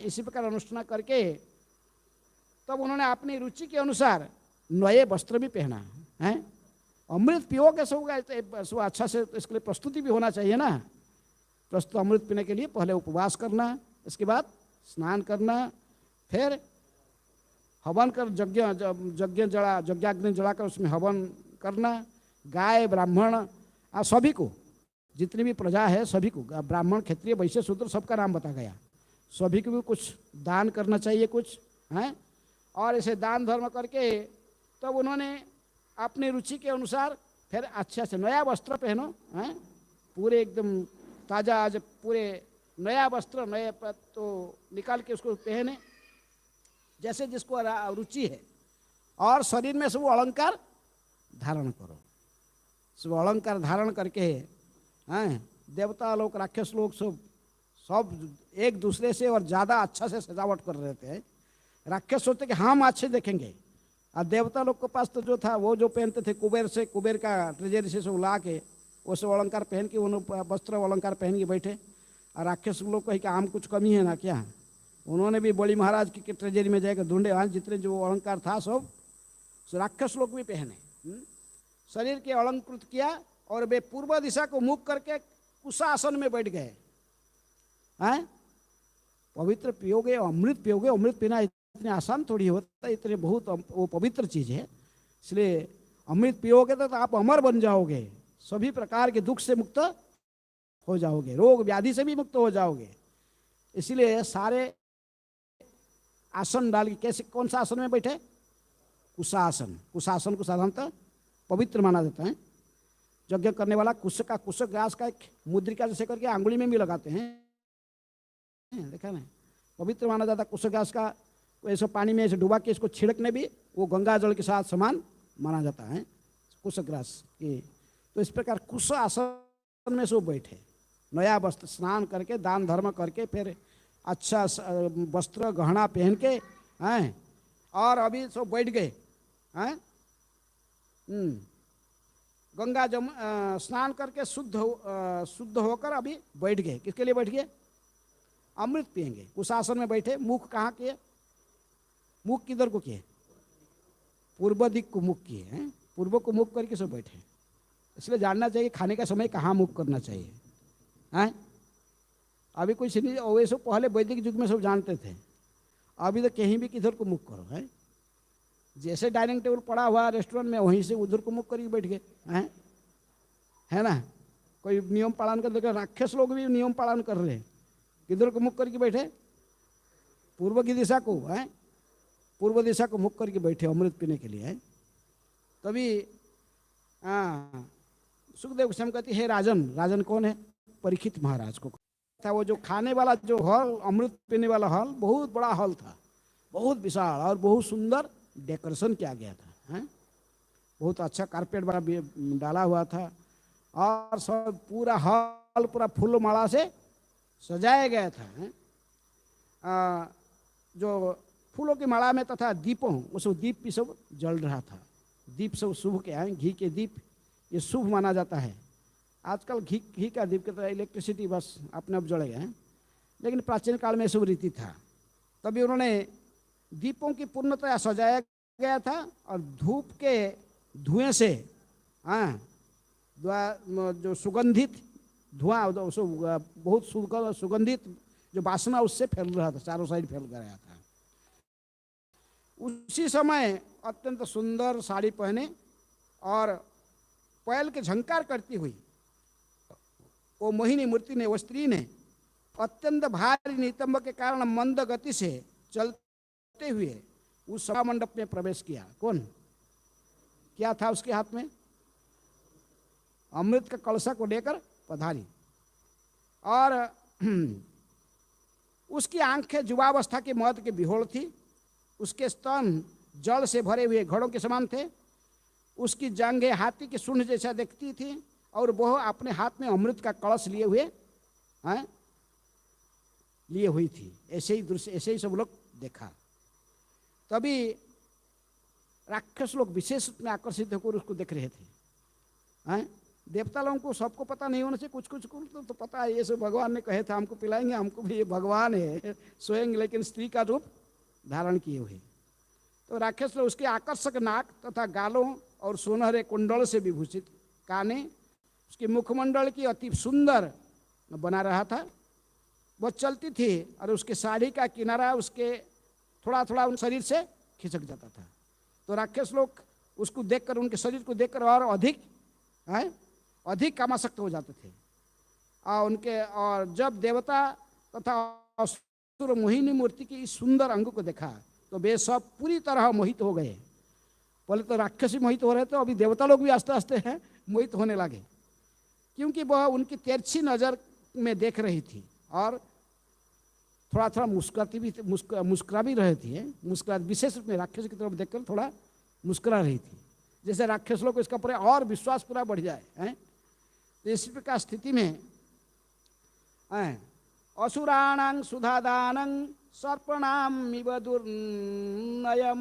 इसी प्रकार अनुष्ठान करके तब उन्होंने अपनी रुचि के अनुसार नए वस्त्र भी पहना है। अमृत पियोगे सब अच्छा से, इसके लिए प्रस्तुति भी होना चाहिए ना। प्रस्तुत अमृत पीने के लिए पहले उपवास करना, इसके बाद स्नान करना, फिर हवन कर यज्ञाग्नि जलाकर उसमें हवन करना। गाय ब्राह्मण सभी को, जितनी भी प्रजा है सभी को, ब्राह्मण क्षत्रिय वैश्य शूद्र सबका नाम बता गया, सभी को भी कुछ दान करना चाहिए कुछ हैं। और ऐसे दान धर्म करके तब उन्होंने अपनी रुचि के अनुसार फिर अच्छा से नया वस्त्र पहनो, पूरे एकदम ताज़ा, आज पूरे नया वस्त्र नए तो निकाल के उसको पहने जैसे जिसको रुचि है। और शरीर में सब अलंकार धारण करो, सब अलंकार धारण करके देवता लोग राक्षस लोग सब एक दूसरे से और ज़्यादा अच्छा से सजावट कर रहे थे। राक्षस सोचते कि हम अच्छे देखेंगे, और देवता लोग के पास तो जो था वो जो पहनते थे कुबेर का ट्रेजरी से सब ला के वो सब अलंकार पहन के उन्होंने वस्त्र अलंकार पहन के बैठे। और राक्षस लोग कहे कि आम कुछ कमी है ना क्या, उन्होंने भी बड़ी महाराज की ट्रेजरी में जाकर ढूंढे, वहाँ जितने जो अलंकार था सब राक्षस लोग भी पहने, शरीर के अलंकृत किया। और वे पूर्व दिशा को मुख करके कुशासन में बैठ गए। पवित्र पियोगे, अमृत पियोगे, अमृत पीना इतने आसान थोड़ी होता है, इतने बहुत वो पवित्र चीज़ है। इसलिए अमृत पियोगे तो आप अमर बन जाओगे, सभी प्रकार के दुख से मुक्त हो जाओगे, रोग व्याधि से भी मुक्त हो जाओगे। इसलिए सारे आसन डाल के, कैसे कौन सा आसन में बैठे? कुशासन। कुशासन को साधारणतः पवित्र माना जाता है। यज्ञ करने वाला कुश का, कुश ग्रास का एक मुद्रिका जैसे करके आंगुली में भी लगाते हैं, देखा ना, पवित्र माना जाता है। कुश ग्रास का ऐसे पानी में ऐसे डुबा के इसको छिड़कने भी वो गंगा जल के साथ समान माना जाता है कुश ग्रास की। तो इस प्रकार कुश आसन में सब बैठे, नया वस्त्र स्नान करके, दान धर्म करके, फिर अच्छा वस्त्र गहना पहन के हैं, और अभी सब बैठ गए हैं। गंगा स्नान करके शुद्ध होकर अभी बैठ गए। किसके लिए बैठ गए? अमृत पिएंगे। उस आसन में बैठे, मुख कहाँ किए? मुख किधर को किए? पूर्व दिक को मुख किए हैं, पूर्व को मुख करके सब बैठे। इसलिए जानना चाहिए खाने का समय कहाँ मुख करना चाहिए हैं। अभी कुछ नहीं, वैसे पहले वैदिक युग में सब जानते थे, अभी तो कहीं भी किधर को मुख करो है। जैसे डाइनिंग टेबल पड़ा हुआ रेस्टोरेंट में, वहीं से उधर को मुख करके बैठ गए हैं, है ना। कोई नियम पालन कर देगा, राक्षस लोग भी नियम पालन कर रहे हैं, किधर को मुख करके बैठे? पूर्व की दिशा को है, पूर्व दिशा को मुख करके बैठे अमृत पीने के लिए है। तभी सुखदेव गोस्वामी कहती है, राजन, राजन कौन है? परीक्षित महाराज को था। वो जो खाने वाला जो हॉल, अमृत पीने वाला हॉल, बहुत बड़ा हॉल था, बहुत विशाल और बहुत सुंदर डेकोरेशन किया गया था हैं? बहुत अच्छा कारपेट वाला डाला हुआ था, और सब पूरा हॉल पूरा फूल माला से सजाया गया था हैं? जो फूलों की माला में तथा दीपों, उस दीप भी सब जल रहा था। दीप सब शुभ के हैं, घी के दीप, ये शुभ माना जाता है। आजकल घी का दीप की तरह इलेक्ट्रिसिटी बस अपने आप जल गए हैं, लेकिन प्राचीन काल में शुभ रीति था। तभी उन्होंने दीपों की पूर्णतया सजाया गया था, और धूप के धुएं से जो सुगंधित धुआं, बहुत सुगंधित जो वासना उससे फैल रहा था, चारों साइड फैल रहा था। उसी समय अत्यंत सुंदर साड़ी पहने और पैल के झंकार करती हुई वो मोहिनी मूर्ति ने, वो स्त्री ने अत्यंत भारी नितंब के कारण मंद गति से चलते हुए उस सभा मंडप में प्रवेश किया। कौन? क्या था उसके हाथ में? अमृत का कलशा को लेकर पधारी, और उसकी आंखें युवावस्था के मद के विहोड़ थी, उसके स्तन जल से भरे हुए घड़ों के समान थे, उसकी जांघें हाथी की सूंड जैसा दिखती थी, और वह अपने हाथ में अमृत का कलश लिए हुई थी। ऐसे ही दृश्य, ऐसे ही सब लोग देखा। तभी राक्षस लोग विशेष रूप में आकर्षित होकर उसको देख रहे थे हैं? देवता लोगों को सबको पता नहीं होने से कुछ कुछ को तो पता है, ये सब भगवान ने कहे थे हमको पिलाएंगे, हमको भी ये भगवान है स्वयं, लेकिन स्त्री का रूप धारण किए हुए। तो राक्षस लोग उसके आकर्षक नाक तथा गालों और सुनहरे कुंडल से विभूषित काने, उसके मुखमंडल की अति सुंदर बना रहा था। वह चलती थी और उसके साड़ी का किनारा उसके थोड़ा थोड़ा उन शरीर से खिसक जाता था। तो राक्षस लोग उसको देखकर, उनके शरीर को देखकर और अधिक कामासक्त हो जाते थे। और जब देवता तथा असुर मोहिनी मूर्ति की इस सुंदर अंग को देखा तो वे सब पूरी तरह मोहित हो गए। पहले तो राक्षसी मोहित हो रहे थे, अभी देवता लोग भी आस्ते आस्ते मोहित होने लगे, क्योंकि वह उनकी तिरछी नजर में देख रही थी और थोड़ा थोड़ा मुस्कुरा भी रही थी। मुस्कुरा विशेष रूप में राक्षस की तरफ देखकर थोड़ा मुस्कुरा रही थी, जैसे राक्षस लोग को इसका पूरा और विश्वास पूरा बढ़ जाए हैं। तो इस प्रकार स्थिति में असुराणां सुधादानं सर्पणाम इव दुर्नयं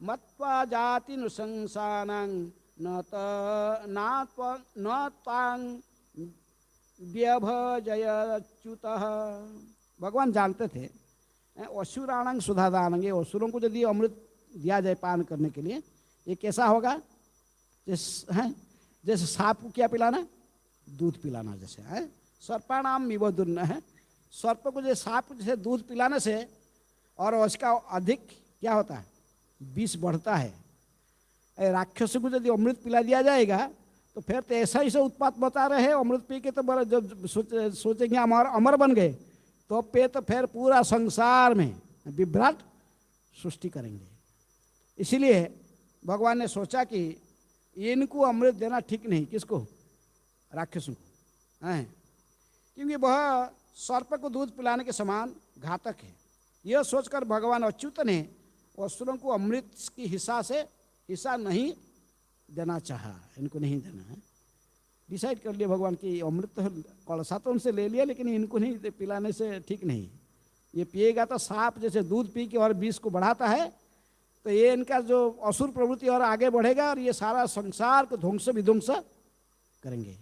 मत्वा जातिनुशंसानं न तां व्यभजयच्युतः। भगवान जानते थे असुराणां सुधादानं, ये असुरों को यदि अमृत दिया जाए पान करने के लिए, ये कैसा होगा? जैसे सांप को क्या पिलाना? दूध पिलाना जैसे है। सर्पाणाम इव दुर्न है, सर्प को जैसे सांप को जैसे दूध पिलाने से और उसका अधिक क्या होता है? विष बढ़ता है। राक्षसों को यदि अमृत पिला दिया जाएगा तो फिर तो ऐसा ही से उत्पात बता रहे हैं, अमृत पी के तो बड़ा जब सोचेंगे अमर अमर बन गए तो फिर पूरा संसार में विभ्राट सृष्टि करेंगे। इसीलिए भगवान ने सोचा कि इनको अमृत देना ठीक नहीं। किसको? राक्षसों को हैं, क्योंकि वह सर्प को दूध पिलाने के समान घातक है। यह सोचकर भगवान अच्युत ने असुरों को अमृत की हिस्सा नहीं देना चाहा, इनको नहीं देना है। डिसाइड कर लिया भगवान कि अमृत तो कलसा तो उनसे ले लिया, लेकिन इनको नहीं पिलाने से ठीक नहीं। ये पिएगा तो सांप जैसे दूध पी के और विष को बढ़ाता है, तो ये इनका जो असुर प्रवृत्ति और आगे बढ़ेगा और ये सारा संसार को ध्वंस विध्वंस करेंगे।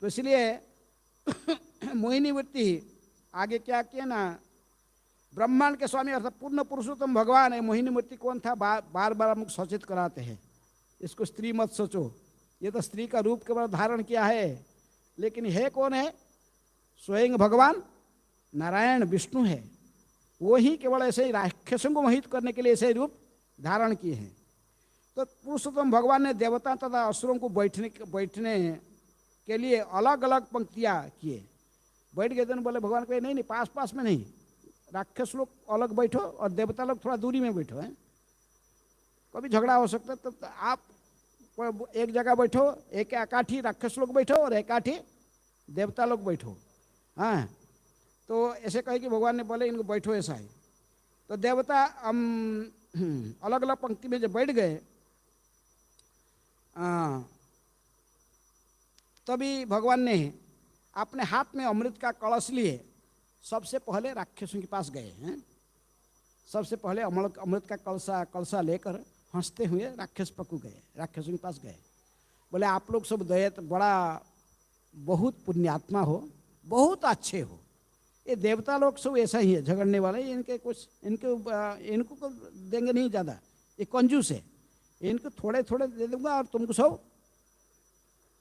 तो इसलिए मोहिनी वृत्ति आगे क्या किया ना, ब्रह्मांड के स्वामी अर्थात पूर्ण पुरुषोत्तम भगवान है। मोहिनी मूर्ति कौन था? बार बार हमको सचेत कराते हैं, इसको स्त्री मत सोचो, ये तो स्त्री का रूप केवल धारण किया है, लेकिन है कौन है? स्वयं भगवान नारायण विष्णु है। वो ही केवल ऐसे ही राक्षसों को मोहित करने के लिए ऐसे रूप धारण किए हैं। तो पुरुषोत्तम भगवान ने देवता तथा असुरों को बैठने के लिए अलग अलग पंक्तियाँ किए। बैठ गए तो बोले भगवान को नहीं पास पास में नहीं, राक्षस लोग अलग बैठो और देवता लोग थोड़ा दूरी में बैठो है, कभी झगड़ा हो सकता है। तो आप एक जगह बैठो, एक एकाठी राक्षस लोग बैठो और एकाठी देवता लोग बैठो। हाँ, तो ऐसे कहे कि भगवान ने बोले इनको बैठो ऐसा है। तो देवता अलग अलग पंक्ति में जब बैठ गए तभी भगवान ने अपने हाथ में अमृत का कलश लिए सबसे पहले राक्षसों के पास गए हैं। सबसे पहले अमृत का कलसा लेकर हंसते हुए राक्षस पकू गए, राक्षसों के पास गए। बोले आप लोग सब दैत बड़ा बहुत पुण्यात्मा हो, बहुत अच्छे हो। ये देवता लोग सब ऐसा ही है, झगड़ने वाले। इनको तो देंगे नहीं ज़्यादा, ये कंजूस है, इनको थोड़े थोड़े दे दूंगा और तुमको सब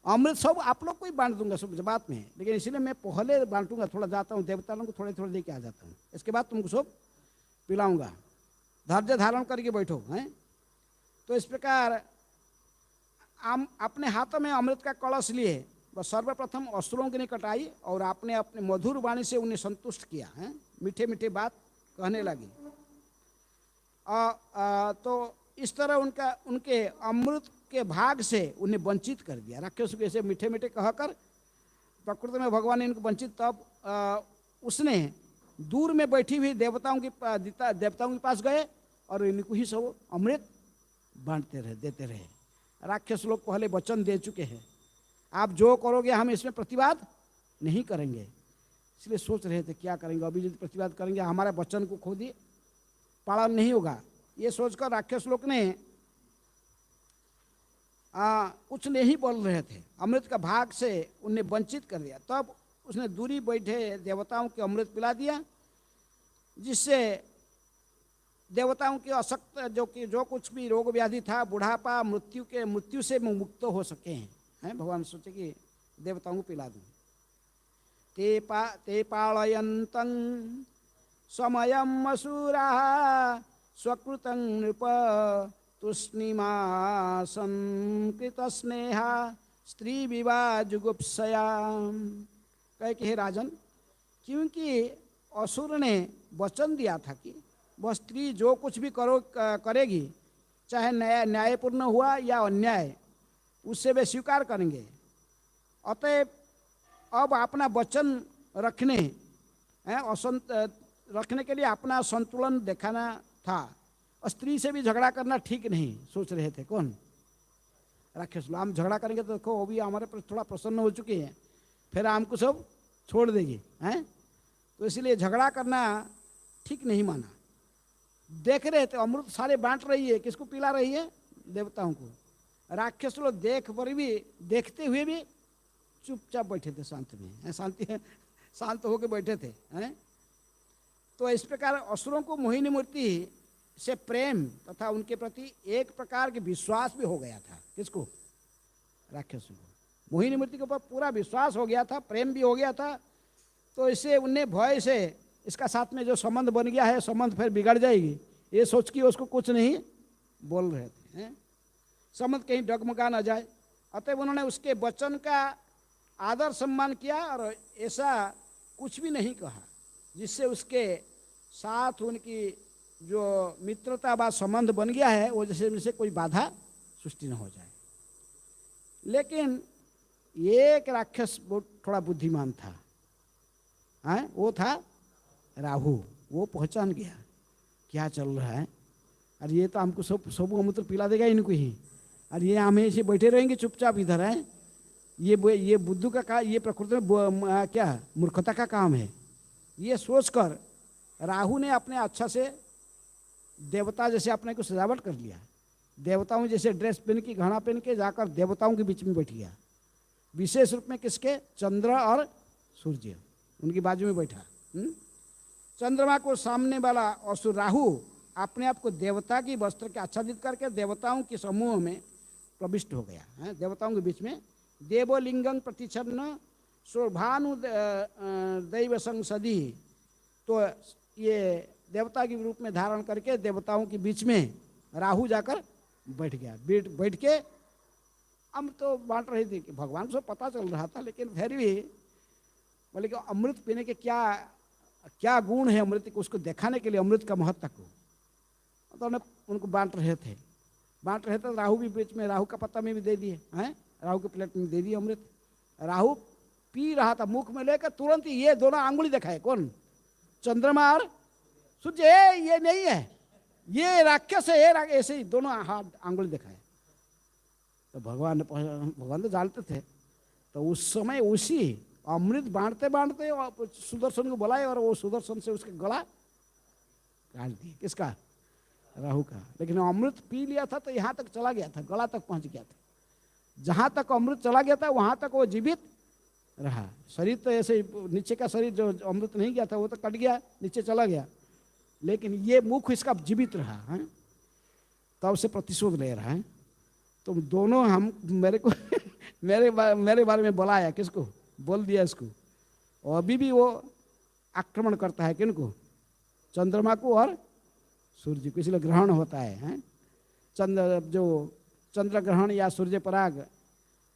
अमृत सब आप लोग को ही बांट दूंगा सब बात में। लेकिन इसलिए मैं पहले बांटूंगा, थोड़ा जाता हूँ देवता लोगों को थोड़े थोड़े लेके आ जाता हूँ, इसके बाद तुमको सब पिलाऊंगा। धैर्य धारण करके बैठो हैं। तो इस प्रकार अपने हाथों में अमृत का कलश लिए वह सर्वप्रथम असुरों के निकट आई और आपने अपने मधुर वाणी से उन्हें संतुष्ट किया है, मीठे मीठे बात कहने लगी। तो इस तरह उनके अमृत के भाग से उन्हें वंचित कर दिया। राक्षसों को ऐसे मीठे मीठे कहकर प्रकृति में भगवान ने इनको वंचित, तब उसने दूर में बैठी हुई देवताओं के पास गए और इनको ही सब अमृत बांटते रहे, देते रहे। राक्षस लोग पहले वचन दे चुके हैं, आप जो करोगे हम इसमें प्रतिवाद नहीं करेंगे। इसलिए सोच रहे थे क्या करेंगे, अभी यदि प्रतिवाद करेंगे हमारे वचन को खो दिए, पालन नहीं होगा। ये सोचकर राक्षस लोग ने कुछ नहीं बोल रहे थे, अमृत का भाग से उन्हें वंचित कर दिया। तब उसने दूरी बैठे देवताओं के अमृत पिला दिया, जिससे देवताओं की अशक्त जो कुछ भी रोग व्याधि था, बुढ़ापा, मृत्यु से मुक्त हो सके हैं। भगवान सोचे कि देवताओं को पिला दूं। ते पालयन्तं समयम् असुराः स्वकृतं नृप तुष्णीमासं कृतस्नेहा स्त्री विवाह जुगुप्सया। कहे कि हे राजन, क्योंकि असुर ने वचन दिया था कि वह स्त्री जो कुछ भी करेगी, चाहे न्यायपूर्ण हुआ या अन्याय, उससे वे स्वीकार करेंगे। अतएव अब अपना वचन रखने के लिए अपना संतुलन दिखाना था, और स्त्री से भी झगड़ा करना ठीक नहीं सोच रहे थे। कौन? राक्षस। हम झगड़ा करेंगे तो देखो वो भी हमारे पर थोड़ा प्रसन्न हो चुके हैं, फिर हमको सब छोड़ देगी हैं। तो इसलिए झगड़ा करना ठीक नहीं माना। देख रहे थे अमृत सारे बांट रही है, किसको पिला रही है? देवताओं को। राक्षस लोग देखते हुए भी चुपचाप बैठे थे, शांत होकर बैठे थे हैं। तो इस प्रकार असुरों को मोहिनी मूर्ति से प्रेम तथा उनके प्रति एक प्रकार के विश्वास भी हो गया था। किसको? राक्षसों को। मोहिनी मूर्ति के ऊपर पूरा विश्वास हो गया था, प्रेम भी हो गया था। तो इससे उन्हें भय से इसका साथ में जो संबंध बन गया है, संबंध फिर बिगड़ जाएगी, ये सोच के उसको कुछ नहीं बोल रहे थे हैं। संबंध कहीं डगमगा न जाए। अतएव उन्होंने उसके वचन का आदर सम्मान किया और ऐसा कुछ भी नहीं कहा जिससे उसके साथ उनकी जो मित्रता व संबंध बन गया है वो जैसे कोई बाधा सृष्टि न हो जाए। लेकिन एक राक्षस बहुत थोड़ा बुद्धिमान था, हाँ, वो था राहु। वो पहचान गया क्या चल रहा है, अरे ये तो हमको सब अमृत पिला देगा इनको ही, अरे ये हमें ऐसे बैठे रहेंगे चुपचाप इधर है, ये बुद्धू का ये प्रकृति में क्या मूर्खता का काम है। ये सोचकर राहु ने अपने अच्छा से देवता जैसे अपने को सजावट कर लिया। देवताओं जैसे ड्रेस पहन के घड़ा पहन के जाकर देवताओं के बीच में बैठ गया। विशेष रूप में किसके? चंद्र और सूर्य उनकी बाजू में बैठा। चंद्रमा को सामने वाला असुर राहु अपने आप को देवता की वस्त्र के आच्छादित करके देवताओं के समूह में प्रविष्ट हो गया है। देवताओं के बीच में देवलिंगं प्रतिच्छन्न शोभानु दैव संसदी, तो ये देवता के रूप में धारण करके देवताओं के बीच में राहु जाकर बैठ गया। बैठ के हम तो बांट रहे थे कि भगवान को पता चल रहा था, लेकिन फिर भी बोले कि अमृत पीने के क्या गुण है अमृत को, उसको दिखाने के लिए अमृत का महत्व को तो उनको बांट रहे थे। राहु भी बीच में, राहु का पत्ता में भी दे दिए हैं, राहु के प्लेट में दे दिए अमृत। राहु पी रहा था, मुख में लेकर तुरंत ही ये दोनों आंगुली दिखाए। कौन? चंद्रमा और सूर्य। ये नहीं है, ये राक्षस है, ऐसे ही दोनों हाथ आंगुली दिखाए। तो भगवान तो जानते थे। तो उस समय उसी अमृत बांटते बांटते सुदर्शन को बुलाए और वो सुदर्शन से उसके गला काट दिए। किसका? राहु का। लेकिन अमृत पी लिया था तो यहाँ तक चला गया था, गला तक पहुंच गया था। जहां तक अमृत चला गया था वहां तक वो जीवित रहा। शरीर तो ऐसे नीचे का शरीर जो अमृत नहीं गया था वो तो कट गया, नीचे चला गया, लेकिन ये मुख इसका जीवित रहा है। तब से प्रतिशोध ले रहा है। तो दोनों हम मेरे को मेरे बारे में बुलाया, किसको? बोल दिया इसको। और अभी भी वो आक्रमण करता है किनको? चंद्रमा को और सूर्य को। इसलिए ग्रहण होता है चंद्र ग्रहण या सूर्य पराग।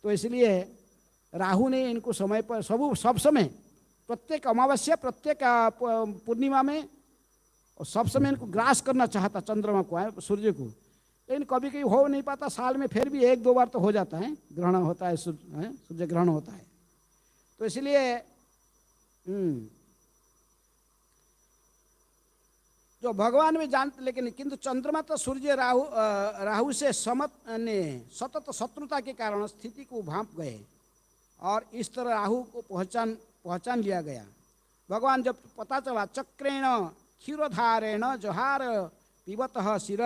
तो इसलिए राहु ने इनको समय पर सब समय, प्रत्येक अमावस्या, प्रत्येक पूर्णिमा में और सब समय इनको ग्रास करना चाहता चंद्रमा को, सूर्य को। लेकिन कभी कभी हो नहीं पाता, साल में फिर भी 1-2 बार तो हो जाता है, ग्रहण होता है, सूर्य ग्रहण होता है। तो इसलिए जो भगवान भी जानते, लेकिन किंतु चंद्रमा तो सूर्य राहु से सतत शत्रुता के कारण स्थिति को भांप गए और इस तरह राहु को पहचान लिया गया। भगवान जब पता चला, चक्रेण क्षीरोधारेण जहार पिबतः शिर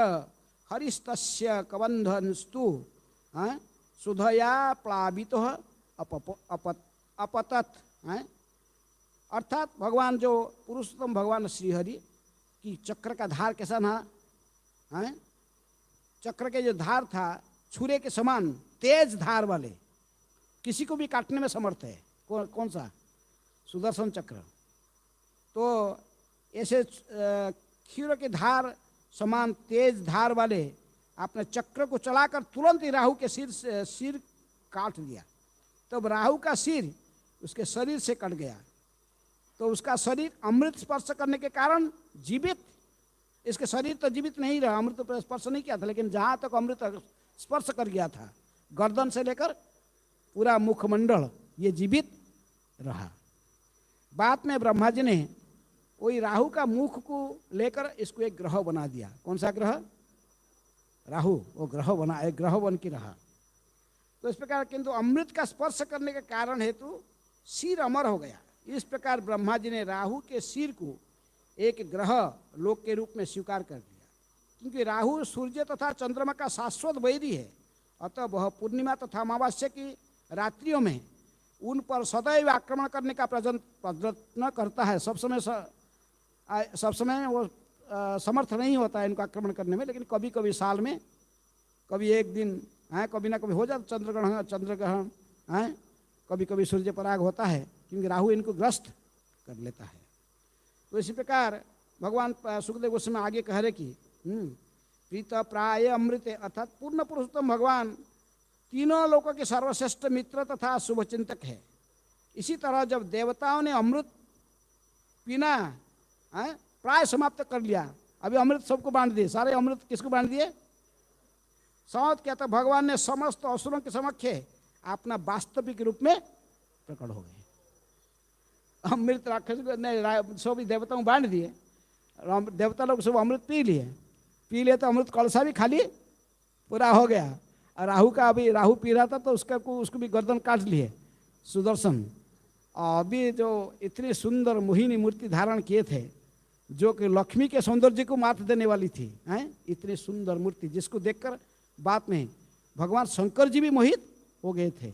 हरिस्तस्य कबंधनस्तु सुधया प्लावितः अपतत। अर्थात भगवान जो पुरुषोत्तम भगवान श्रीहरि कि चक्र का धार कैसा था, चक्र के जो धार था छुरे के समान तेज धार वाले, किसी को भी काटने में समर्थ है। कौन सा? सुदर्शन चक्र। तो ऐसे क्षीर के धार समान तेज धार वाले अपने चक्र को चलाकर तुरंत ही राहु के सिर काट दिया। तब राहु का सिर उसके शरीर से कट गया। तो उसका शरीर अमृत स्पर्श करने के कारण जीवित, इसके शरीर तो जीवित नहीं रहा, अमृत पर स्पर्श नहीं किया था, लेकिन जहाँ तक अमृत स्पर्श कर गया था, गर्दन से लेकर पूरा मुखमंडल, ये जीवित रहा। बाद में ब्रह्मा जी ने वही राहु का मुख को लेकर इसको एक ग्रह बना दिया। कौन सा ग्रह? राहु। वो ग्रह बना, एक ग्रह बन के रहा। तो इस प्रकार किंतु अमृत का स्पर्श करने के कारण हेतु सिर अमर हो गया। इस प्रकार ब्रह्मा जी ने राहु के सिर को एक ग्रह लोक के रूप में स्वीकार कर दिया। क्योंकि राहु सूर्य तथा चंद्रमा का शाश्वत वैरी है, अतः वह पूर्णिमा तथा अमावस्या की रात्रियों में उन पर सदैव आक्रमण करने का प्रयत्न करता है। सब समय वो समर्थ नहीं होता है इनको आक्रमण करने में, लेकिन कभी कभी साल में, कभी एक दिन है, कभी ना कभी हो जाता चंद्र ग्रहण है, कभी कभी सूर्य पराग होता है, क्योंकि राहु इनको ग्रस्त कर लेता है। तो इसी प्रकार भगवान सुखदेव गोस्वामी आगे कह रहे कि प्रीत प्राय अमृत, अर्थात पूर्ण पुरुषोत्तम भगवान तीनों लोगों के सर्वश्रेष्ठ मित्र तथा शुभचिंतक है। इसी तरह जब देवताओं ने अमृत पीना प्राय समाप्त कर लिया, अभी अमृत सबको बांट दिए, सारे अमृत किसको बांट दिए? समाप्त किया, तो भगवान ने समस्त असुरों के समक्ष अपना वास्तविक रूप में प्रकट हो गए। अमृत राक्षस ने सब देवताओं को बांट दिए, देवता लोग सब अमृत पी लिए तो अमृत कलसा भी खाली पूरा हो गया। और राहु का अभी राहु पी रहा था तो उसको भी गर्दन काट लिए सुदर्शन। और अभी जो इतनी सुंदर मोहिनी मूर्ति धारण किए थे, जो कि लक्ष्मी के सौंदर्य को मात देने वाली थी, इतनी सुंदर मूर्ति जिसको देखकर बात नहीं, भगवान शंकर जी भी मोहित हो गए थे।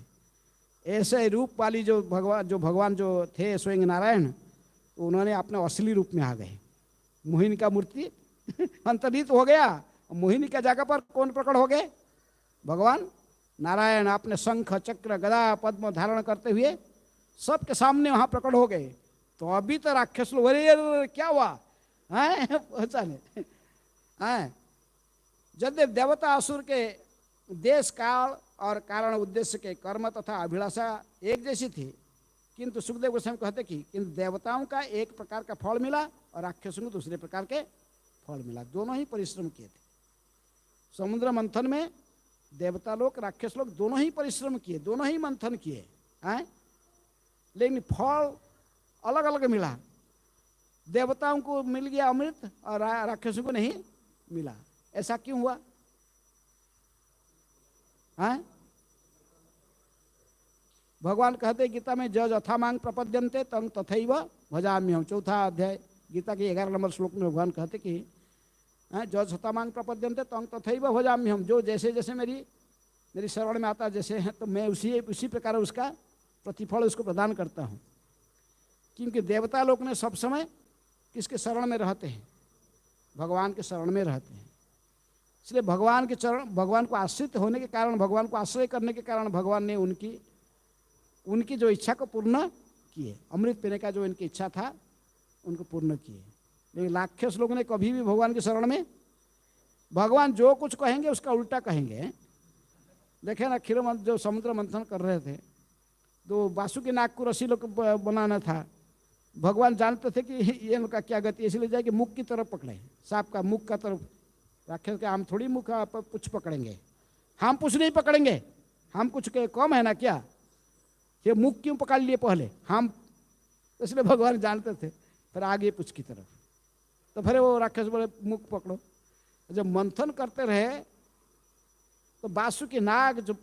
ऐसे रूप वाली जो भगवान जो थे स्वयं नारायण, उन्होंने अपने असली रूप में आ गए। मोहिनी का मूर्ति अंतर्हित हो गया। मोहिनी का जगह पर कौन प्रकट हो गए? भगवान नारायण अपने शंख चक्र गदा पद्म धारण करते हुए सबके सामने वहां प्रकट हो गए। तो अभी तो राक्षस लोग अरे क्या हुआ पहचाने यद्यपि देवता असुर के देश काल और कारण उद्देश्य के कर्म तथा अभिलाषा एक जैसी थी, किंतु सुखदेव गोस्वामी कहते कि किंतु देवताओं का एक प्रकार का फल मिला और राक्षसों को दूसरे प्रकार के फल मिला। दोनों ही परिश्रम किए थे। समुद्र मंथन में देवता लोग राक्षस लोग दोनों ही परिश्रम किए, दोनों ही मंथन किए, लेकिन फल अलग अलग मिला। देवताओं को मिल गया अमृत और राक्षसों को नहीं मिला। ऐसा क्यों हुआ? भगवान कहते गीता में ज यथा मांग प्रपद्यन्ते तंग तथैव भजाम्यहम्। चौथा अध्याय गीता के 11 नंबर श्लोक में भगवान कहते कि जो यथा मांग प्रपद्यन्ते तंग तथैव भजाम्यहम्, जो जैसे जैसे मेरी शरण में आता जैसे है तो मैं उसी प्रकार उसका प्रतिफल उसको प्रदान करता हूँ। क्योंकि देवता लोग ने सब समय किसके शरण में रहते हैं? भगवान के शरण में रहते हैं। इसलिए भगवान के चरण, भगवान को आश्रित होने के कारण, भगवान को आश्रय करने के कारण भगवान ने उनकी जो इच्छा को पूर्ण किए। अमृत पीने का जो इनकी इच्छा था उनको पूर्ण किए। लेकिन राक्षस लोगों ने कभी भी भगवान के शरण में, भगवान जो कुछ कहेंगे उसका उल्टा कहेंगे। देखे ना, क्षीर जो समुद्र मंथन कर रहे थे तो वासुकी नाग को रस्सी लोग बनाना था। भगवान जानते थे कि ये इनका क्या गति, इसलिए जाके मुख की तरफ पकड़े, सांप का मुख का तरफ। राक्षस के हम थोड़ी मुख कुछ पकड़ेंगे, हम कुछ नहीं पकड़ेंगे, हम कुछ कम है ना क्या, ये मुख क्यों पकड़ लिए पहले हम? इसलिए भगवान जानते थे। फिर आगे पुछ की तरफ, तो फिर वो राक्षस बोले मुख पकड़ो। जब मंथन करते रहे तो वासुकी नाग जो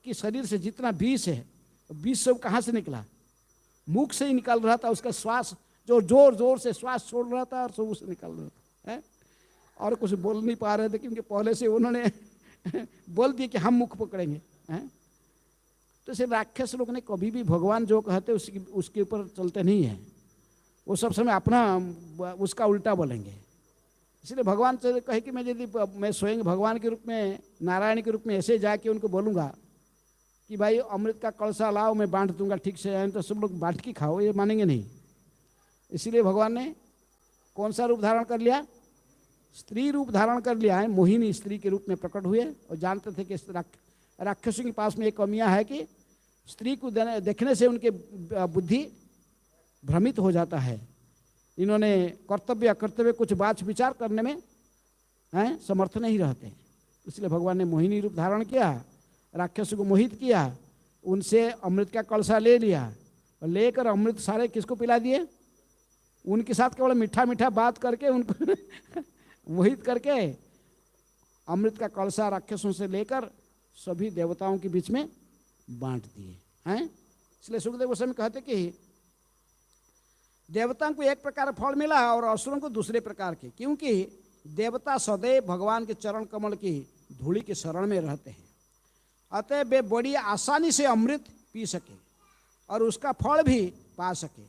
कि शरीर से जितना विष है, विष सब कहाँ से निकला? मुख से ही निकल रहा था। उसका श्वास जो जोर जोर से श्वास छोड़ रहा था और सब उससे निकल रहा था, है? और कुछ बोल नहीं पा रहे थे क्योंकि पहले से उन्होंने बोल दिया कि हम मुख पकड़ेंगे, हैं? तो इसे राक्षस लोग ने कभी भी भगवान जो कहते उसके ऊपर चलते नहीं है। वो सब समय अपना उसका उल्टा बोलेंगे। इसलिए भगवान से कहे कि मैं स्वयं भगवान के रूप में, नारायण के रूप में ऐसे जाके उनको बोलूँगा कि भाई अमृत का कलसा लाओ, मैं बांट दूंगा ठीक से, तो सब लोग बांट के खाओ, ये मानेंगे नहीं। इसीलिए भगवान ने कौन सा रूप धारण कर लिया? स्त्री रूप धारण कर लिया है। मोहिनी स्त्री के रूप में प्रकट हुए और जानते थे कि राक्षसों के पास में एक कमियां है कि स्त्री को देखने से उनके बुद्धि भ्रमित हो जाता है। इन्होंने कर्तव्य अकर्तव्य कुछ बात विचार करने में समर्थ नहीं रहते। इसलिए भगवान ने मोहिनी रूप धारण किया, राक्षसों को मोहित किया, उनसे अमृत का कलसा ले लिया और लेकर अमृत सारे किसको पिला दिए? उनके साथ केवल मीठा मीठा बात करके उनको मोहित करके अमृत का कलसा राक्षसों से लेकर सभी देवताओं के बीच में बांट दिए हैं। इसलिए सुखदेव गोस्वामी कहते कि देवताओं को एक प्रकार फल मिला और असुरों को दूसरे प्रकार के, क्योंकि देवता सदैव भगवान के चरण कमल की धूलि के शरण में रहते हैं। अतः वे बड़ी आसानी से अमृत पी सके और उसका फल भी पा सके,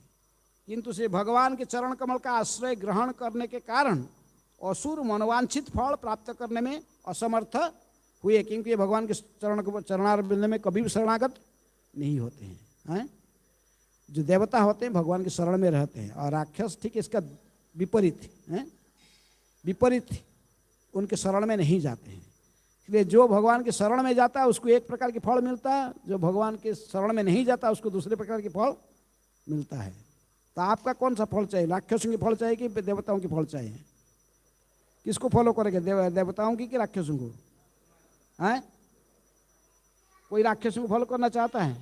किंतु से भगवान के चरण कमल का आश्रय ग्रहण करने के कारण असुर मनोवांछित फल प्राप्त करने में असमर्थ हुए, क्योंकि ये भगवान के चरणारविंद में कभी भी शरणागत नहीं होते हैं। जो देवता होते हैं भगवान के शरण में रहते हैं और राक्षस ठीक इसका विपरीत है, विपरीत उनके शरण में नहीं जाते हैं। इसलिए जो भगवान के शरण में जाता है उसको एक प्रकार के फल मिलता है, जो भगवान के शरण में नहीं जाता उसको दूसरे प्रकार के फल मिलता है। तो आपका कौन सा फल चाहिए? राक्षसों के फल चाहिए कि देवताओं के फल चाहिए? किसको फॉलो करेंगे, देवताओं की कि राक्षसों को? हैं? कोई राक्षसों को फॉलो करना चाहता है?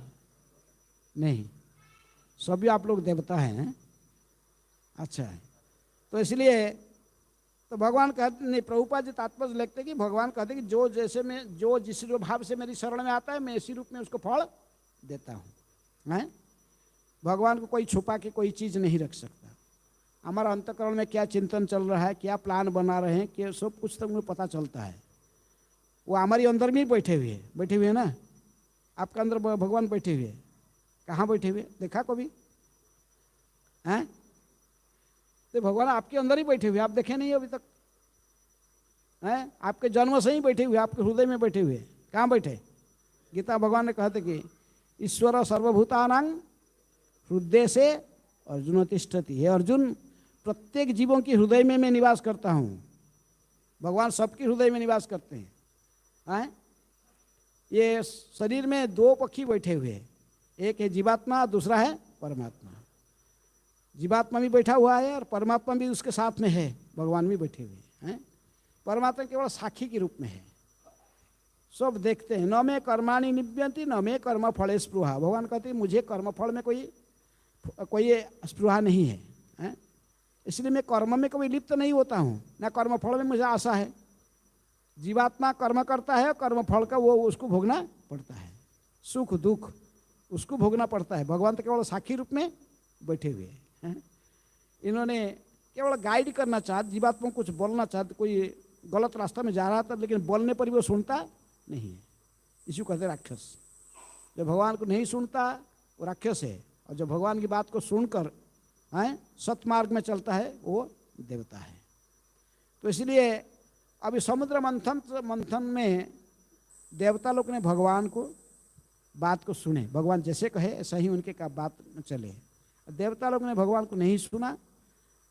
नहीं, सभी आप लोग देवता हैं। अच्छा है, तो इसलिए तो भगवान कहते नहीं, प्रभुपाद जी तात्पर्य लिखते कि भगवान कहते कि जो जैसे में जो जिस भाव से मेरी शरण में आता है मैं इसी रूप में उसको फल देता हूँ। हैं? भगवान को कोई छुपा के कोई चीज़ नहीं रख सकता। हमारा अंतःकरण में क्या चिंतन चल रहा है, क्या प्लान बना रहे हैं, कि सब कुछ तो मुझे पता चलता है। वो हमारी अंदर में ही बैठे हुए हैं ना। आपके अंदर भगवान बैठे हुए, कहाँ बैठे हुए देखा कभी? हैं? तो भगवान आपके अंदर ही बैठे हुए, आप देखे नहीं अभी तक? हैं? आपके जन्म से ही बैठे हुए, आपके हृदय में बैठे हुए। कहाँ बैठे? गीता भगवान ने कहते कि ईश्वर सर्वभूतानां हृदय से अर्जुन तिष्ठति। हे अर्जुन, प्रत्येक जीवों की हृदय में मैं निवास करता हूँ। भगवान सबके हृदय में निवास करते हैं। ये शरीर में दो पक्षी बैठे हुए, एक है जीवात्मा, दूसरा है परमात्मा। जीवात्मा भी बैठा हुआ है और परमात्मा भी उसके साथ में है, भगवान भी बैठे हुए हैं। परमात्मा केवल साक्षी के रूप में है, सब देखते हैं। न में कर्माणि निव्यन्ति न में कर्म फले स्पृहा। भगवान कहते हैं मुझे कर्मफल में कोई स्पृहा नहीं है, इसलिए मैं कर्म में कभी लिप्त नहीं होता हूँ, न कर्मफल में मुझे आशा है। जीवात्मा कर्म करता है, कर्मफल का वो उसको भोगना पड़ता है, सुख दुख उसको भोगना पड़ता है। भगवान तो केवल साक्षी रूप में बैठे हुए हैं। इन्होंने केवल गाइड करना चाहते, जीवात्मा कुछ बोलना चाहते, कोई गलत रास्ता में जा रहा था लेकिन बोलने पर भी वो सुनता नहीं है, इसी को कहते राक्षस। जो भगवान को नहीं सुनता वो राक्षस है, और जो भगवान की बात को सुनकर सतमार्ग में चलता है वो देवता है। तो इसलिए अभी समुद्र मंथन में देवता लोग ने भगवान को बात को सुने, भगवान जैसे कहे ऐसा ही उनके का बात में चले। देवता लोग ने भगवान को नहीं सुना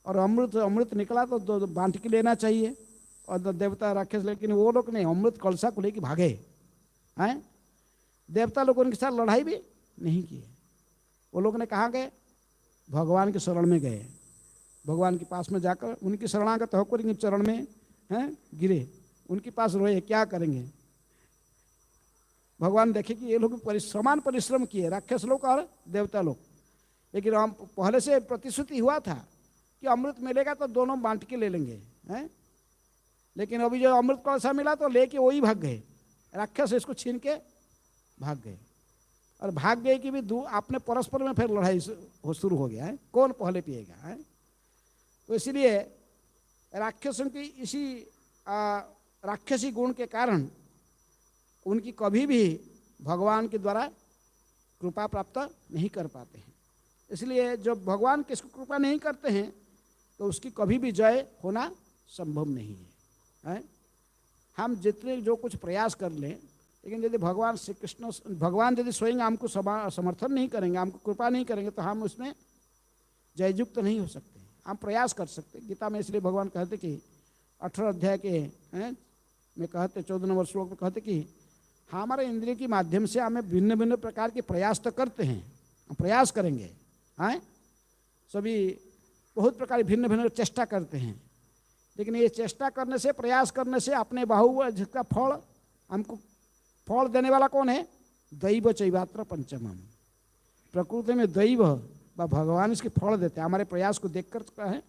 और अमृत निकला तो बांट के लेना चाहिए, और देवता राक्षस, लेकिन वो लोग ने अमृत कलसा को लेकर भागे हैं। देवता लोग उनके साथ लड़ाई भी नहीं की। वो लोग ने कहाँ गए? भगवान के शरण में गए। भगवान के पास में जाकर उनकी शरणागत होकर इनके चरण में गिरे, उनके पास रोए, क्या करेंगे? भगवान देखे कि ये लोग समान परिश्रम किए, राक्षस लोग और देवता लोग, लेकिन हम पहले से प्रतिश्रुति हुआ था कि अमृत मिलेगा तो दोनों बांट के ले लेंगे हैं। लेकिन अभी जो अमृत कलसा मिला तो लेके वही भाग गए, राक्षस इसको छीन के भाग गए। और भाग गए कि भी आपने परस्पर में फिर लड़ाई शुरू हो गया है, कौन पहले पिएगा है। तो इसलिए राक्षसों की इसी राक्षसी गुण के कारण उनकी कभी भी भगवान के द्वारा कृपा प्राप्त नहीं कर पाते हैं। इसलिए जब भगवान किसको कृपा नहीं करते हैं तो उसकी कभी भी जय होना संभव नहीं है। हम जितने जो कुछ प्रयास कर लें, लेकिन यदि भगवान श्री कृष्ण भगवान यदि स्वयं हमको समर्थन नहीं करेंगे, हमको कृपा नहीं करेंगे, तो हम उसमें जययुक्त नहीं हो सकते। हम प्रयास कर सकते। गीता में इसलिए भगवान कहते कि 18 अध्याय के में कहते 14 नंबर श्लोक में कहते कि हमारे इंद्रिय के माध्यम से हमें भिन्न भिन्न प्रकार के प्रयास तो करते हैं, हम प्रयास करेंगे सभी बहुत प्रकार भिन्न भिन्न चेष्टा करते हैं, लेकिन ये चेष्टा करने से प्रयास करने से अपने बाहु जिसका फल हमको फल देने वाला कौन है? दैव चैवात्र पंचमम। प्रकृति में दैव व भगवान इसके फल देते हैं, हमारे प्रयास को देखकर है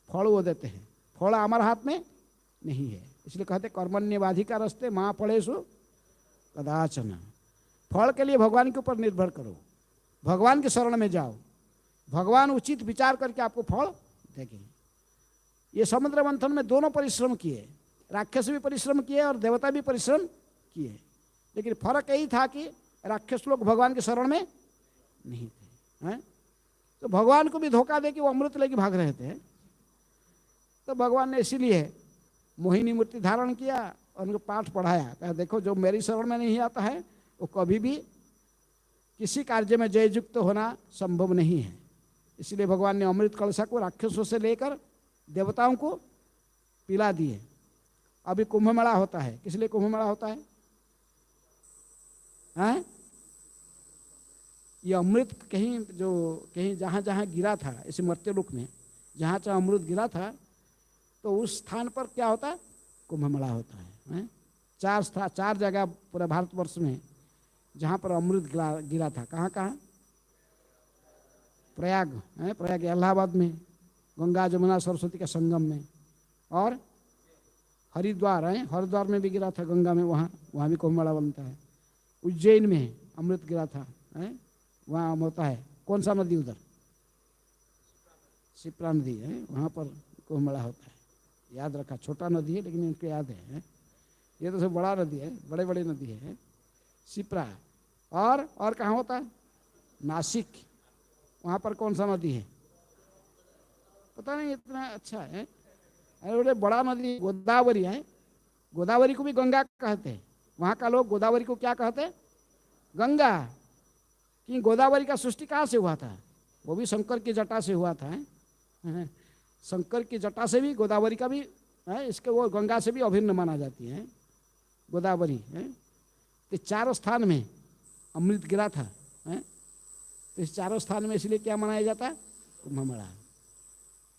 फल वो देते हैं। फल हमारे हाथ में नहीं है, इसलिए कहते कर्मण्यवाधिकार रस्ते माँ फलेषु कदाचन। फल के लिए भगवान के ऊपर निर्भर करो, भगवान के शरण में जाओ, भगवान उचित विचार करके आपको फल देंगे। ये समुद्र मंथन में दोनों परिश्रम किए, राक्षस भी परिश्रम किए और देवता भी परिश्रम किए, लेकिन फर्क यही था कि राक्षस लोग भगवान के शरण में नहीं थे हैं? तो भगवान को भी धोखा दे कि वो अमृत लेके भाग रहे थे। तो भगवान ने इसीलिए मोहिनी मूर्ति धारण किया और उनको पाठ पढ़ाया, कहा देखो जो मेरी शरण में नहीं आता है वो कभी भी किसी कार्य में जययुक्त होना संभव नहीं है। इसलिए भगवान ने अमृत कलशा को राक्षसों से लेकर देवताओं को पिला दिए अभी कुंभ मेला होता है, किस लिए कुंभ मेला होता है? हैं? ये अमृत कहीं जहाँ जहाँ गिरा था इस मर्त्यलोक में, जहाँ जहाँ अमृत गिरा था, तो उस स्थान पर क्या होता है? कुंभ मेला होता है, हैं? चार जगह पूरे भारतवर्ष में जहाँ पर अमृत गिरा था। कहाँ कहाँ? प्रयाग है, प्रयाग इलाहाबाद में, गंगा जमुना सरस्वती के संगम में, और हरिद्वार है, हरिद्वार में भी गिरा था गंगा में, वहाँ भी कुंभ मेला बनता है। उज्जैन में अमृत गिरा था, है, वहाँ होता है। कौन सा नदी उधर? शिप्रा नदी है, वहाँ पर कुंभ मेला होता है। याद रखा, छोटा नदी है लेकिन इनको याद है। ये तो सब बड़ा नदी है, बड़े बड़े नदी है, शिप्रा। और कहाँ होता है? नासिक, वहाँ पर कौन सा नदी है? पता नहीं, इतना अच्छा है। अरे बड़े बड़ा नदी गोदावरी है, गोदावरी को भी गंगा कहते हैं। वहाँ का लोग गोदावरी को क्या कहते हैं? गंगा। कि गोदावरी का सृष्टि कहाँ से हुआ था? वो भी शंकर की जटा से हुआ था, है? शंकर की जटा से भी गोदावरी का भी है, इसके वो गंगा से भी अभिन्न माना जाती है गोदावरी, है? तो चारों स्थान में अमृत गिरा था, है? तो इस चारों स्थान में इसलिए क्या मनाया जाता है? कुंभ मेला।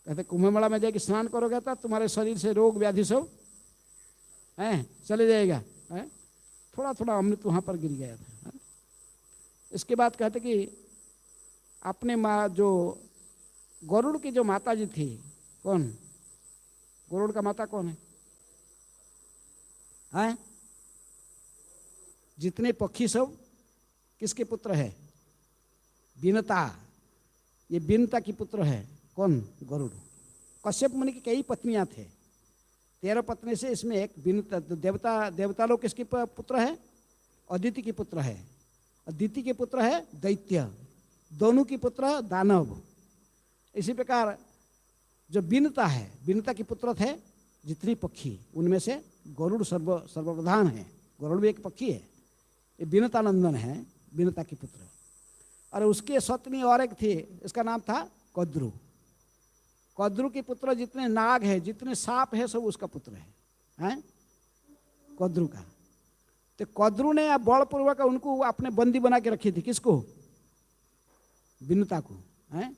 कहते कुंभ मेला में जाके स्नान करोगे तो तुम्हारे शरीर से रोग व्याधि सब चले जाएगा, है? थोड़ा थोड़ा अमृत वहाँ पर गिर गया था, है? इसके बाद कहते कि अपने माँ जो गरुड़ की जो माता जी थी, कौन? गरुड़ का माता कौन है? हैं? जितने पक्षी सब किसके पुत्र है? बिनता। ये बिनता की पुत्र है कौन? गरुड़। कश्यप मुनि की कई पत्नियां थे, 13 पत्नी से इसमें एक बिनता। देवता लोग किसके पुत्र है? अदिति की पुत्र है। अदिति के पुत्र है दैत्य, दोनों की पुत्र दानव। इसी प्रकार जो बिनता है, बिनता की पुत्र थे जितने पक्षी, उनमें से गरुड़ सर्वप्रधान है। गरुड़ भी एक पक्षी है, ये बिनता नंदन है, बिनता की पुत्र। और उसके सतनी और एक थी, इसका नाम था कद्रु। कद्रु के पुत्र जितने नाग है, जितने सांप है, सब उसका पुत्र है? कद्रु का। तो कद्रु ने बलपूर्वक उनको अपने बंदी बना के रखी थी। किसको? बिनता को, है?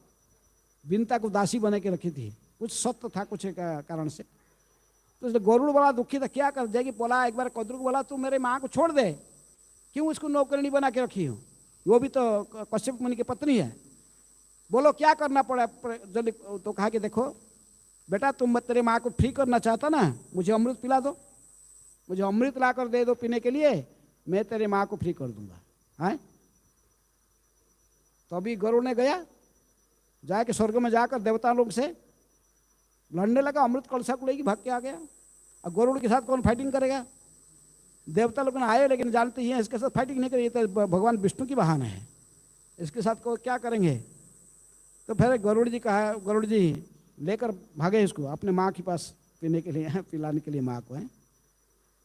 बिनता को दासी बना के रखी थी, कुछ सत्य था कुछ कारण से। तो गरुड़ बड़ा दुखी था, क्या कर जाएगी। बोला एक बार कद्रु को, बोला तू मेरे माँ को छोड़ दे, क्यों इसको नौकरनी बना के रखी हो? वो भी तो कश्यप मुनि की पत्नी है। बोलो क्या करना पड़ा जल्दी। तो कहा कि देखो बेटा, तुम तेरे माँ को फ्री करना चाहता ना, मुझे अमृत पिला दो, मुझे अमृत ला कर दे दो पीने के लिए, मैं तेरे माँ को फ्री कर दूंगा, है? तो अभी गरुड़ ने गया, जाके स्वर्ग में जाकर देवता लोग से लड़ने लगा, अमृत कलशा को लेके भाग के आ गया। और गरुड़ के साथ कौन फाइटिंग करेगा? देवता लोग आए, लेकिन जानते ही हैं इसके साथ फाइटिंग नहीं करेगी, तो भगवान विष्णु की वाहन है, इसके साथ को क्या करेंगे। तो फिर गरुड़ जी कहा, गरुड़ जी लेकर भागे इसको अपने माँ के पास पीने के लिए, पिलाने के लिए माँ को, है?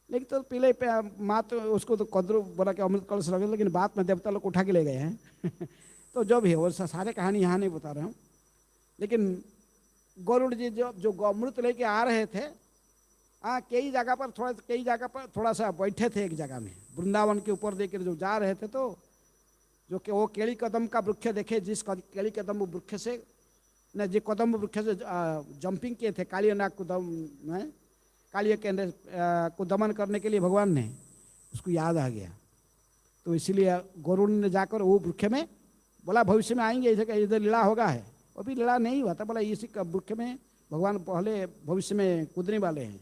लेकिन तो पीले माँ तो उसको तो कद्रु बोला कि अमृत कलश रखे, लेकिन बाद में देवता लोग उठा के ले गए हैं। तो जो भी है वो सारे कहानी यहाँ नहीं बता रहा हूँ। लेकिन गरुड़ जी जो अमृत लेके आ रहे थे, कई जगह पर थोड़ा सा बैठे थे एक जगह में, वृंदावन के ऊपर देकर जो जा रहे थे, तो जो कि वो केली कदम का वृक्ष देखे, जिस केली कदम वृक्ष से न जो कदम वृक्ष से जंपिंग किए थे कालिय नाग को कालिय के को दमन करने के लिए भगवान ने, उसको याद आ गया। तो इसीलिए गरुड़ ने जाकर वो वृक्ष में बोला भविष्य में आएंगे, इधर लीला होगा है। वो भी लीला नहीं हुआ था, बोला इसी वृक्ष में भगवान पहले भविष्य में कूदने वाले हैं।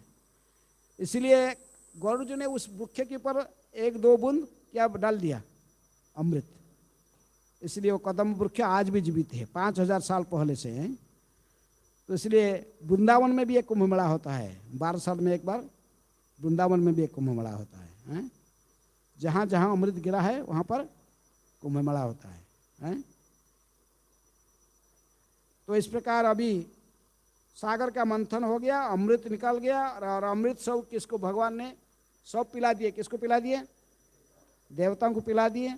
इसीलिए गरुड़ जी ने उस वृक्ष के ऊपर 1-2 बूंद क्या डाल दिया? अमृत। इसलिए वो कदम वृक्ष आज भी जीवित है, 5000 साल पहले से है। तो इसलिए वृंदावन में भी एक कुंभ मेला होता है, 12 साल में एक बार वृंदावन में भी एक कुंभ मेला होता है? जहाँ जहाँ अमृत गिरा है वहाँ पर कुंभ मेला होता है? तो इस प्रकार अभी सागर का मंथन हो गया, अमृत निकल गया, और अमृत सब किसको भगवान ने सब पिला दिए। किसको पिला दिए? देवताओं को पिला दिए।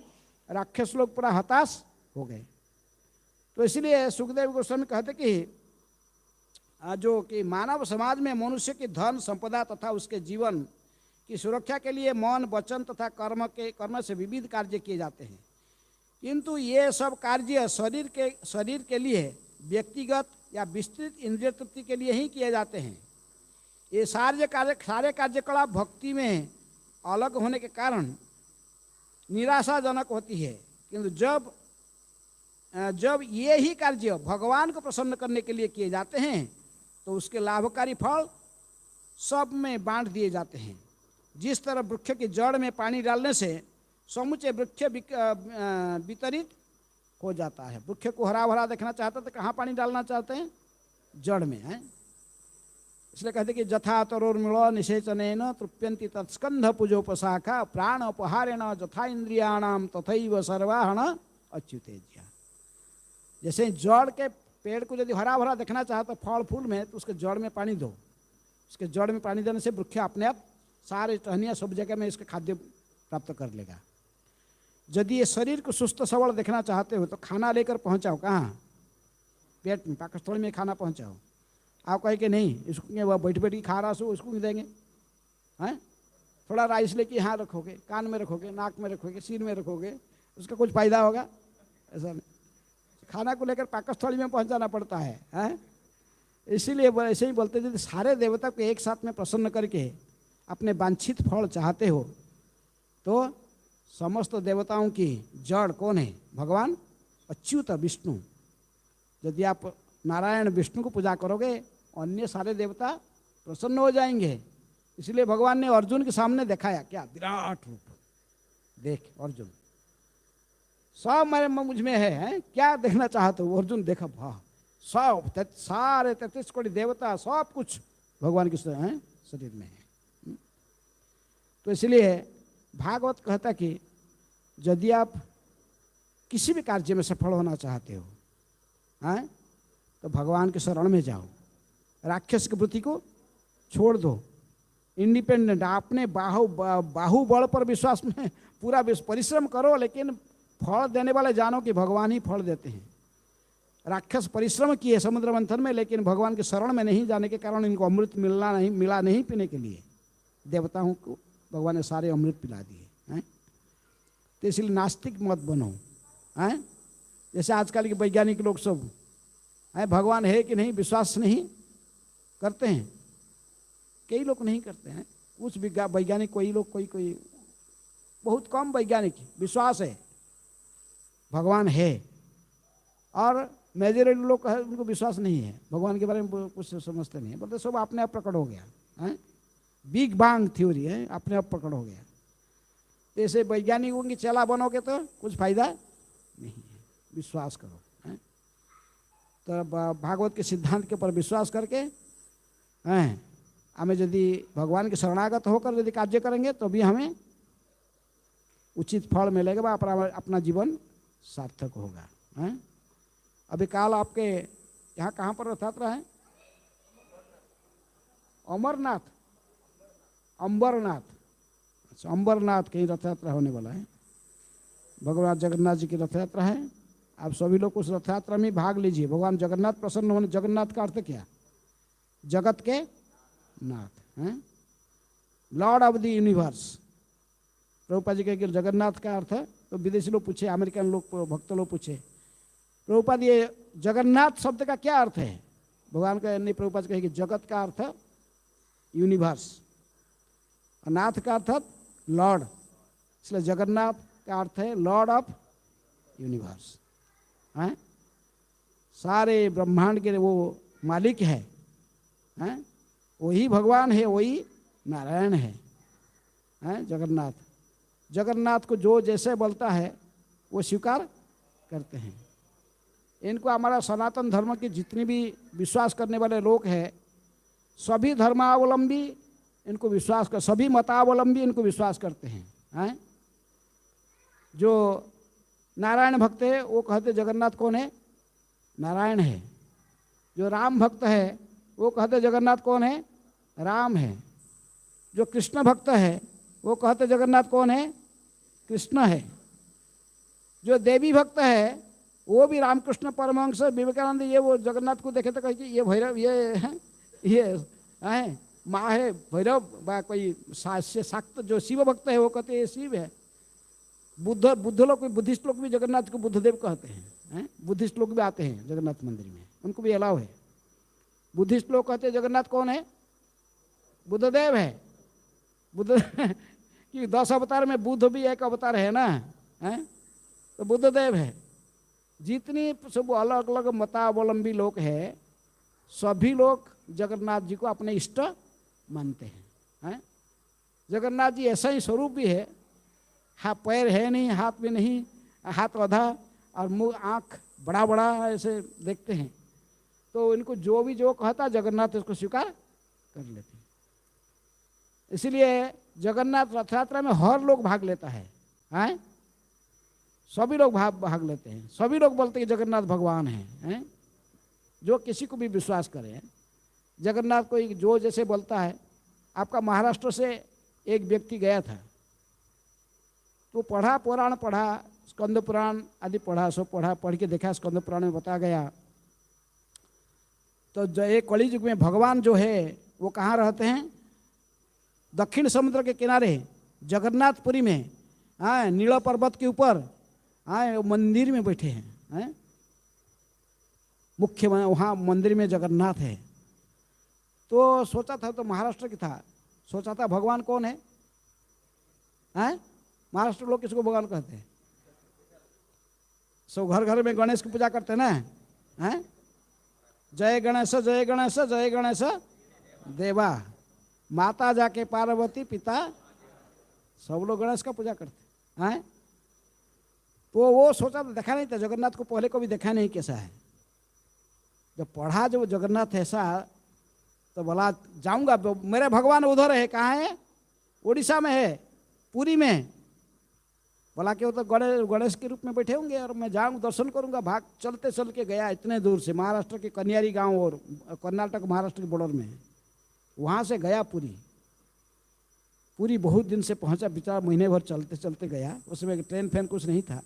राक्षस लोग पूरा हताश हो गए। तो इसलिए सुखदेव गोस्वामी कहते कि जो कि मानव समाज में मनुष्य की धन संपदा तथा उसके जीवन की सुरक्षा के लिए मौन वचन तथा कर्म से विविध कार्य किए जाते हैं, किंतु ये सब कार्य शरीर के लिए व्यक्तिगत या विस्तृत इंद्रिय तृप्ति के लिए ही किए जाते हैं। ये सारे कार्यकलाप भक्ति में अलग होने के कारण निराशाजनक होती है, किंतु जब ये ही कार्य भगवान को प्रसन्न करने के लिए किए जाते हैं तो उसके लाभकारी फल सब में बांट दिए जाते हैं। जिस तरह वृक्ष की जड़ में पानी डालने से समूचे वृक्ष वितरित हो जाता है। वृक्ष को हरा भरा देखना चाहते तो कहाँ पानी डालना चाहते हैं? जड़ में है। इसलिए कहते कि जथा तरोर्मिल निषेचनेन तृप्यन्ति तत्स्कंध पूजोपशाखा प्राण उपहारेण जथा इंद्रियाणाम तथैव सर्वाहण अच्युतेज्य। जैसे जड़ के पेड़ को यदि हरा भरा देखना चाहते फल फूल में तो उसके जड़ में पानी दो। उसके जड़ में पानी देने से वृक्ष अपने आप सारे टहनियाँ सब जगह में इसके खाद्य प्राप्त कर लेगा। यदि ये शरीर को सुस्त सबल देखना चाहते हो तो खाना लेकर पहुंचाओ। कहाँ? पेट में, पाकस्थली में खाना पहुंचाओ। आप कहे कि नहीं इसको वह बैठ बैठ खा रहा सो उसको भी देंगे हैं? थोड़ा राइस लेके यहाँ रखोगे, कान में रखोगे, नाक में रखोगे, सिर में रखोगे, उसका कुछ फायदा होगा? ऐसा नहीं। खाना को लेकर पाकस्थली में पहुंचाना पड़ता है, हैं? इसीलिए ऐसे ही बोलते यदि सारे देवता को एक साथ में प्रसन्न करके अपने वांछित फल चाहते हो तो समस्त देवताओं की जड़ कौन है? भगवान अच्युत विष्णु। यदि आप नारायण विष्णु को पूजा करोगे अन्य सारे देवता प्रसन्न हो जाएंगे। इसलिए भगवान ने अर्जुन के सामने दिखाया क्या? विराट रूप। देख अर्जुन, सब मेरे मुझ में है, क्या देखना चाहते हो? अर्जुन देखा, वाह, सब सारे 33 कोटि देवता सब कुछ भगवान के शरीर में है। तो इसलिए भागवत कहता कि यदि आप किसी भी कार्य में सफल होना चाहते हो हैं तो भगवान के शरण में जाओ। राक्षस की वृत्ति को छोड़ दो। इंडिपेंडेंट अपने बाहुबल पर विश्वास में पूरा परिश्रम करो, लेकिन फल देने वाले जानो कि भगवान ही फल देते हैं। राक्षस परिश्रम किए समुद्र मंथन में, लेकिन भगवान के शरण में नहीं जाने के कारण इनको अमृत मिला नहीं पीने के लिए। देवताओं को भगवान ने सारे अमृत पिला दिए हैं। तो इसलिए नास्तिक मत बनो हैं। जैसे आजकल के वैज्ञानिक लोग सब हैं, भगवान है कि नहीं विश्वास नहीं करते हैं। कई लोग नहीं करते हैं। कुछ वैज्ञानिक कोई लोग कोई बहुत कम वैज्ञानिक विश्वास है भगवान है, और मेजॉरिटी लोग उनको विश्वास नहीं है। भगवान के बारे में कुछ समझते नहीं है, बोलते सब अपने आप प्रकट हो गया है। बिग बैंग थ्योरी है, अपने आप प्रकट हो गया। तो ऐसे वैज्ञानिकों की चेला बनोगे तो कुछ फायदा नहीं है। विश्वास करो है? तो भागवत के सिद्धांत के ऊपर विश्वास करके हैं हमें यदि भगवान के शरणागत होकर यदि कार्य करेंगे तो भी हमें उचित फल मिलेगा, अपना जीवन सार्थक होगा हैं? अभी काल आपके यहाँ कहाँ पर रथयात्रा है? अमरनाथ, अंबरनाथ। अच्छा, अंबरनाथ कहीं रथयात्रा होने वाला है। भगवान जगन्नाथ जी की रथयात्रा है। आप सभी लोग उस रथयात्रा में भाग लीजिए। भगवान जगन्नाथ प्रसन्न होने। जगन्नाथ का अर्थ क्या? जगत के नाथ हैं, lord of the universe. Prabhupada ji कहे जगन्नाथ का अर्थ है, तो विदेशी लोग पूछे, अमेरिकन लोग भक्त लोग पूछे, प्रभुपाद ये जगन्नाथ शब्द का क्या अर्थ है? भगवान का नहीं, प्रभुपाद कहे कि जगत का अर्थ यूनिवर्स, नाथ का अर्थ लॉर्ड। इसलिए जगन्नाथ का अर्थ है लॉर्ड ऑफ यूनिवर्स हैं। सारे ब्रह्मांड के वो मालिक है हैं, वही भगवान है, वही नारायण है हैं जगन्नाथ। जगन्नाथ को जो जैसे बोलता है वो स्वीकार करते हैं। इनको हमारा सनातन धर्म की जितनी भी विश्वास करने वाले लोग हैं, सभी धर्मावलंबी इनको विश्वास कर, सभी मतावलंबी इनको विश्वास करते हैं। जो नारायण भक्त है वो कहते जगन्नाथ कौन है? नारायण है। जो राम भक्त है वो कहते जगन्नाथ कौन है? राम है। जो कृष्ण भक्त है वो कहते जगन्नाथ कौन है? कृष्ण है। जो देवी भक्त है वो भी रामकृष्ण परमहंस विवेकानंद ये वो जगन्नाथ को देखे तो कहे कि ये भैरव ये है माँ है भैरव बा कोई शाक्त जो शिव भक्त है वो कहते हैं ये शिव है। बुद्ध लोग बुद्धिस्ट लोग भी जगन्नाथ को बुद्धदेव कहते हैं, बुद्धिस्ट लोग भी आते हैं जगन्नाथ मंदिर में, उनको भी अलाउ है। बुद्धिस्ट लोग कहते हैं जगन्नाथ कौन है? बुद्धदेव है। बुद्ध कि 10 अवतार में बुद्ध भी एक अवतार है ना, है तो बुद्धदेव है। जितनी सब अलग अलग मतावलंबी लोग हैं सभी लोग जगन्नाथ जी को अपने इष्ट मानते हैं। जगन्नाथ जी ऐसा ही स्वरूप भी है, हाथ पैर है नहीं, हाथ भी नहीं, हाथ आधा और मुंह आँख बड़ा बड़ा ऐसे देखते हैं। तो इनको जो भी जो कहता जगन्नाथ उसको स्वीकार कर लेते हैं। इसलिए जगन्नाथ रथ यात्रा में हर लोग भाग लेता है, सभी लोग भाग लेते हैं। सभी लोग बोलते हैं जगन्नाथ भगवान हैं, जो किसी को भी विश्वास करे। जगन्नाथ को जो जैसे बोलता है। आपका महाराष्ट्र से एक व्यक्ति गया था तो पढ़ा, पुराण पढ़ा, स्कंद पुराण आदि पढ़ा, सब पढ़ के देखा, स्कंद पुराण में बताया गया। तो जो एक कली युग में भगवान जो है वो कहाँ रहते हैं? दक्षिण समुद्र के किनारे जगन्नाथपुरी में, नीला पर्वत के ऊपर मंदिर में बैठे हैं, मुख्य वहाँ मंदिर में जगन्नाथ है। तो सोचा था, तो महाराष्ट्र की था, सोचा था भगवान कौन है? महाराष्ट्र लोग किसको भगवान कहते हैं? सब घर घर में गणेश की पूजा करते हैं ना, जय गणेश जय गणेश जय गणेश देवा, माता जाके पार्वती, पिता सब लोग गणेश का पूजा करते हैं। तो वो सोचा तो देखा नहीं था जगन्नाथ को, पहले कभी देखा नहीं कैसा है। जब पढ़ा जो जगन्नाथ ऐसा, तो बोला जाऊंगा, मेरे भगवान उधर है। कहाँ है? उड़ीसा में है, पुरी में। बोला कि वो तो गणेश के रूप में बैठे होंगे और मैं जाऊँ दर्शन करूंगा। भाग चलते चल के गया इतने दूर से, महाराष्ट्र के कन्यारी गांव और कर्नाटक महाराष्ट्र के बॉर्डर में, वहाँ से गया पूरी बहुत दिन से पहुँचा, बेचारा महीने भर चलते चलते गया। उसमें ट्रेन फैन कुछ नहीं था,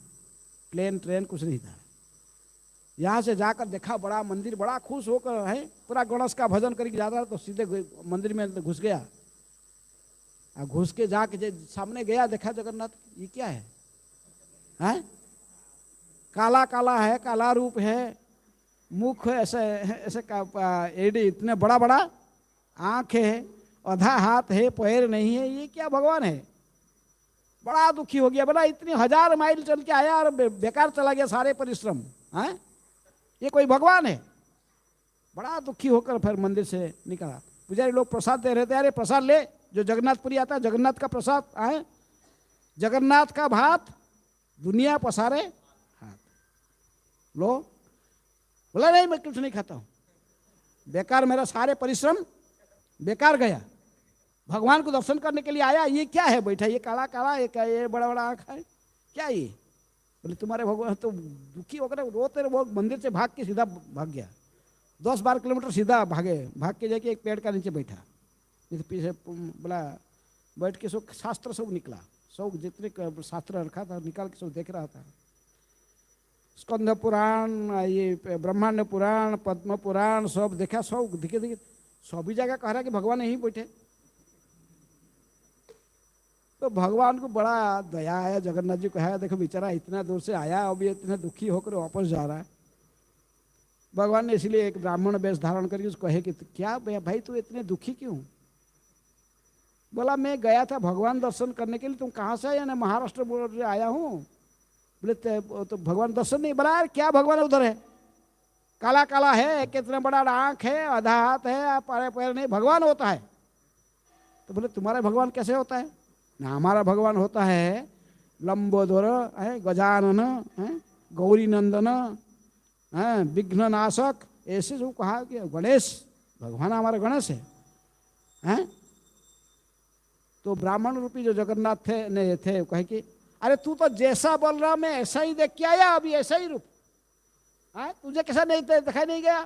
ट्रेन कुछ नहीं था। यहाँ से जाकर देखा बड़ा मंदिर, बड़ा खुश होकर है, पूरा गणेश का भजन करके जा रहा, तो सीधे मंदिर में घुस गया। घुस के जाके सामने गया, देखा जगन्नाथ, ये क्या है? काला काला है, काला रूप है, मुख ऐसे ऐसे एडी इतने बड़ा बड़ा, आँख है, आधा हाथ है, पैर नहीं है, ये क्या भगवान है? बड़ा दुखी हो गया। बोला इतनी 1000 माइल चल के आया और बेकार चला गया सारे परिश्रम, ये कोई भगवान है? बड़ा दुखी होकर फिर मंदिर से निकला। पुजारी लोग प्रसाद दे रहे थे, अरे प्रसाद ले, जो जगन्नाथपुरी आता है जगन्नाथ का प्रसाद, जगन्नाथ का भात दुनिया पसारे हाथ लो। बोला नहीं, मैं कुछ नहीं खाता हूँ, बेकार मेरा सारे परिश्रम बेकार गया, भगवान को दर्शन करने के लिए आया। ये क्या है बैठा, ये काला काला, ये बड़ा बड़ा आँख है, क्या ये? बोले तुम्हारे भगवान। तो दुखी होकर रोते वो मंदिर से भाग के सीधा भाग गया, 10-12 किलोमीटर सीधा भाग के जाके एक पेड़ का नीचे बैठा। पीछे बोला बैठ के सब शास्त्र सब निकला, सब जितने शास्त्र रखा था निकाल के सब देख रहा था। स्कंद पुराण, ये ब्रह्मांड पुराण, पद्म पुराण सब देखा, सब दिखे सभी जगह कह रहा कि भगवान यहीं बैठे। तो भगवान को बड़ा दया आया, जगन्नाथ जी को है, देखो बेचारा इतना दूर से आया, अभी इतना दुखी होकर वापस जा रहा है। भगवान ने इसलिए एक ब्राह्मण वेश धारण करके उसको कहे कि क्या भाई तू इतने दुखी क्यों? बोला मैं गया था भगवान दर्शन करने के लिए। तुम कहाँ से आया? ना महाराष्ट्र से आया हूँ। बोले तो भगवान दर्शन नहीं? बोला यार क्या भगवान उधर है, काला काला है, कितना बड़ा आँख है, आधा हाथ है, पैर नहीं, भगवान होता है। तो बोले तुम्हारा भगवान कैसे होता है? ना हमारा भगवान होता है लंबोदर है, गजानन है, गौरी नंदन है, विघ्न नाशक, ऐसे जो कहा कि गणेश भगवान हमारा गणेश है। तो ब्राह्मण रूपी जो जगन्नाथ थे कहे कि अरे तू तो जैसा बोल रहा मैं ऐसा ही देख के आया, अभी ऐसा ही रूप, तुझे कैसा नहीं दिखाई नहीं गया?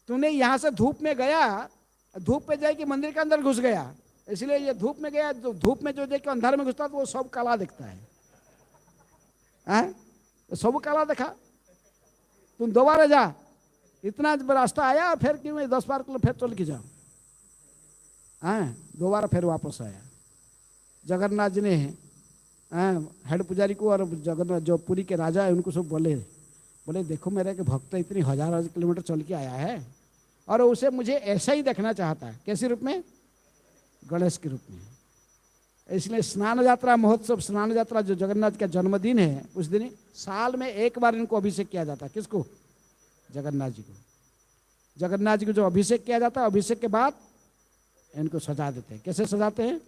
तूने यहाँ से धूप में गया, धूप पे जाके मंदिर के अंदर घुस गया, इसलिए ये धूप में गया। धूप में जो देखो अंधार में घुसता तो वो सब काला दिखता है। तो सब काला देखा। तुम दोबारा जा, इतना रास्ता आया और फिर क्यों 10-12 किलो फिर चल के जाओ। हाँ, दोबारा फिर वापस आया। जगन्नाथ जी ने हेड पुजारी को और जगन्नाथ जो पुरी के राजा है उनको सब बोले देखो मेरे के भक्त इतनी हजार किलोमीटर चल के आया है और उसे मुझे ऐसा ही देखना चाहता है। कैसे रूप में? गणेश के रूप में। इसलिए स्नान यात्रा महोत्सव, स्नान यात्रा जो जगन्नाथ का जन्मदिन है उस दिन साल में एक बार इनको अभिषेक किया जाता है। किसको? जगन्नाथ जी को। जगन्नाथ जी को जो अभिषेक किया जाता है, अभिषेक के बाद इनको सजा देते हैं। कैसे सजाते हैं?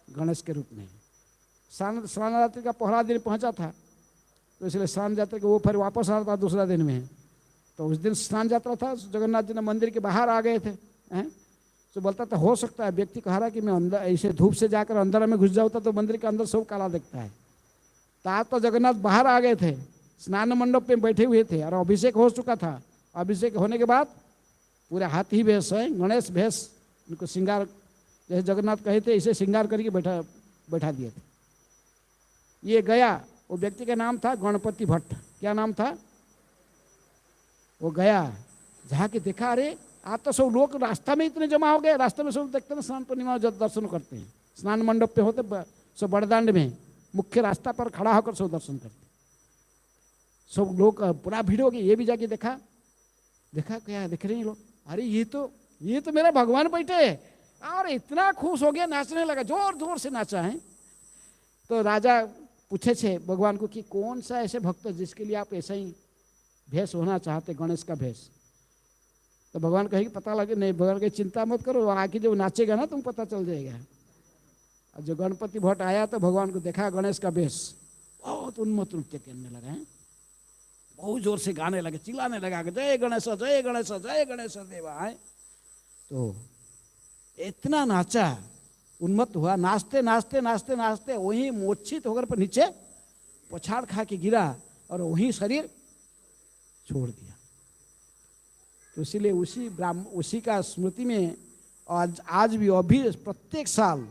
गणेश के रूप में। स्नान यात्रा का पहला दिन पहुंचा था तो इसलिए स्नान यात्रा के वो फिर वापस आ रहा था दूसरा दिन में। तो उस दिन स्नान यात्रा था, जगन्नाथ जी ने मंदिर के बाहर आ गए थे। तो बोलता था हो सकता है व्यक्ति कह रहा कि मैं अंदर ऐसे धूप से जाकर अंदर में घुस जाता तो मंदिर के अंदर सब काला दिखता है। तो आज तो जगन्नाथ बाहर आ गए थे, स्नान मंडप में बैठे हुए थे और अभिषेक हो चुका था। अभिषेक होने के बाद पूरे हाथी भेष है, गणेश भेष, उनको श्रृंगार जैसे जगन्नाथ कहे थे इसे श्रृंगार करके बैठा दिए थे। ये गया, वो व्यक्ति का नाम था गणपति भट्ट। क्या नाम था? वो गया, जहाँ के देखा अरे आज तो सब लोग रास्ता में इतने जमा हो गए। रास्ते में सब देखते हैं स्नान पूर्णिमा जब दर्शन करते हैं, स्नान मंडप पे होते सब बड़दांड में मुख्य रास्ता पर खड़ा होकर सब दर्शन करते। सब लोग पूरा भीड़ हो गई। ये भी जाके देखा क्या देख रहे हैं लोग, अरे ये तो मेरा भगवान बैठे है। और इतना खुश हो गया, नाचने लगा, जोर जोर से नाचा है। तो राजा पूछे थे भगवान को कि कौन सा ऐसे भक्त जिसके लिए आप ऐसा ही भेष होना चाहते, गणेश का भेष। तो भगवान कहे कि पता लगे नहीं। भगवान कहे चिंता मत करो, आके जब नाचेगा ना तुम पता चल जाएगा। और जो गणपति भट्ट आया तो भगवान को देखा गणेश का भेष, बहुत उन्मत्त नृत्य करने लगा है, बहुत जोर से गाने लगे, चिल्लाने लगा जय गणेश जय गणेश जय गणेश देवा है। तो इतना नाचा, उन्मत्त हुआ, नाचते नाचते नाचते नाचते वहीं मूर्छित होकर पर नीचे पछाड़ खा के गिरा और वहीं शरीर छोड़ दिया। तो इसलिए उसी का स्मृति में आज भी अभी प्रत्येक साल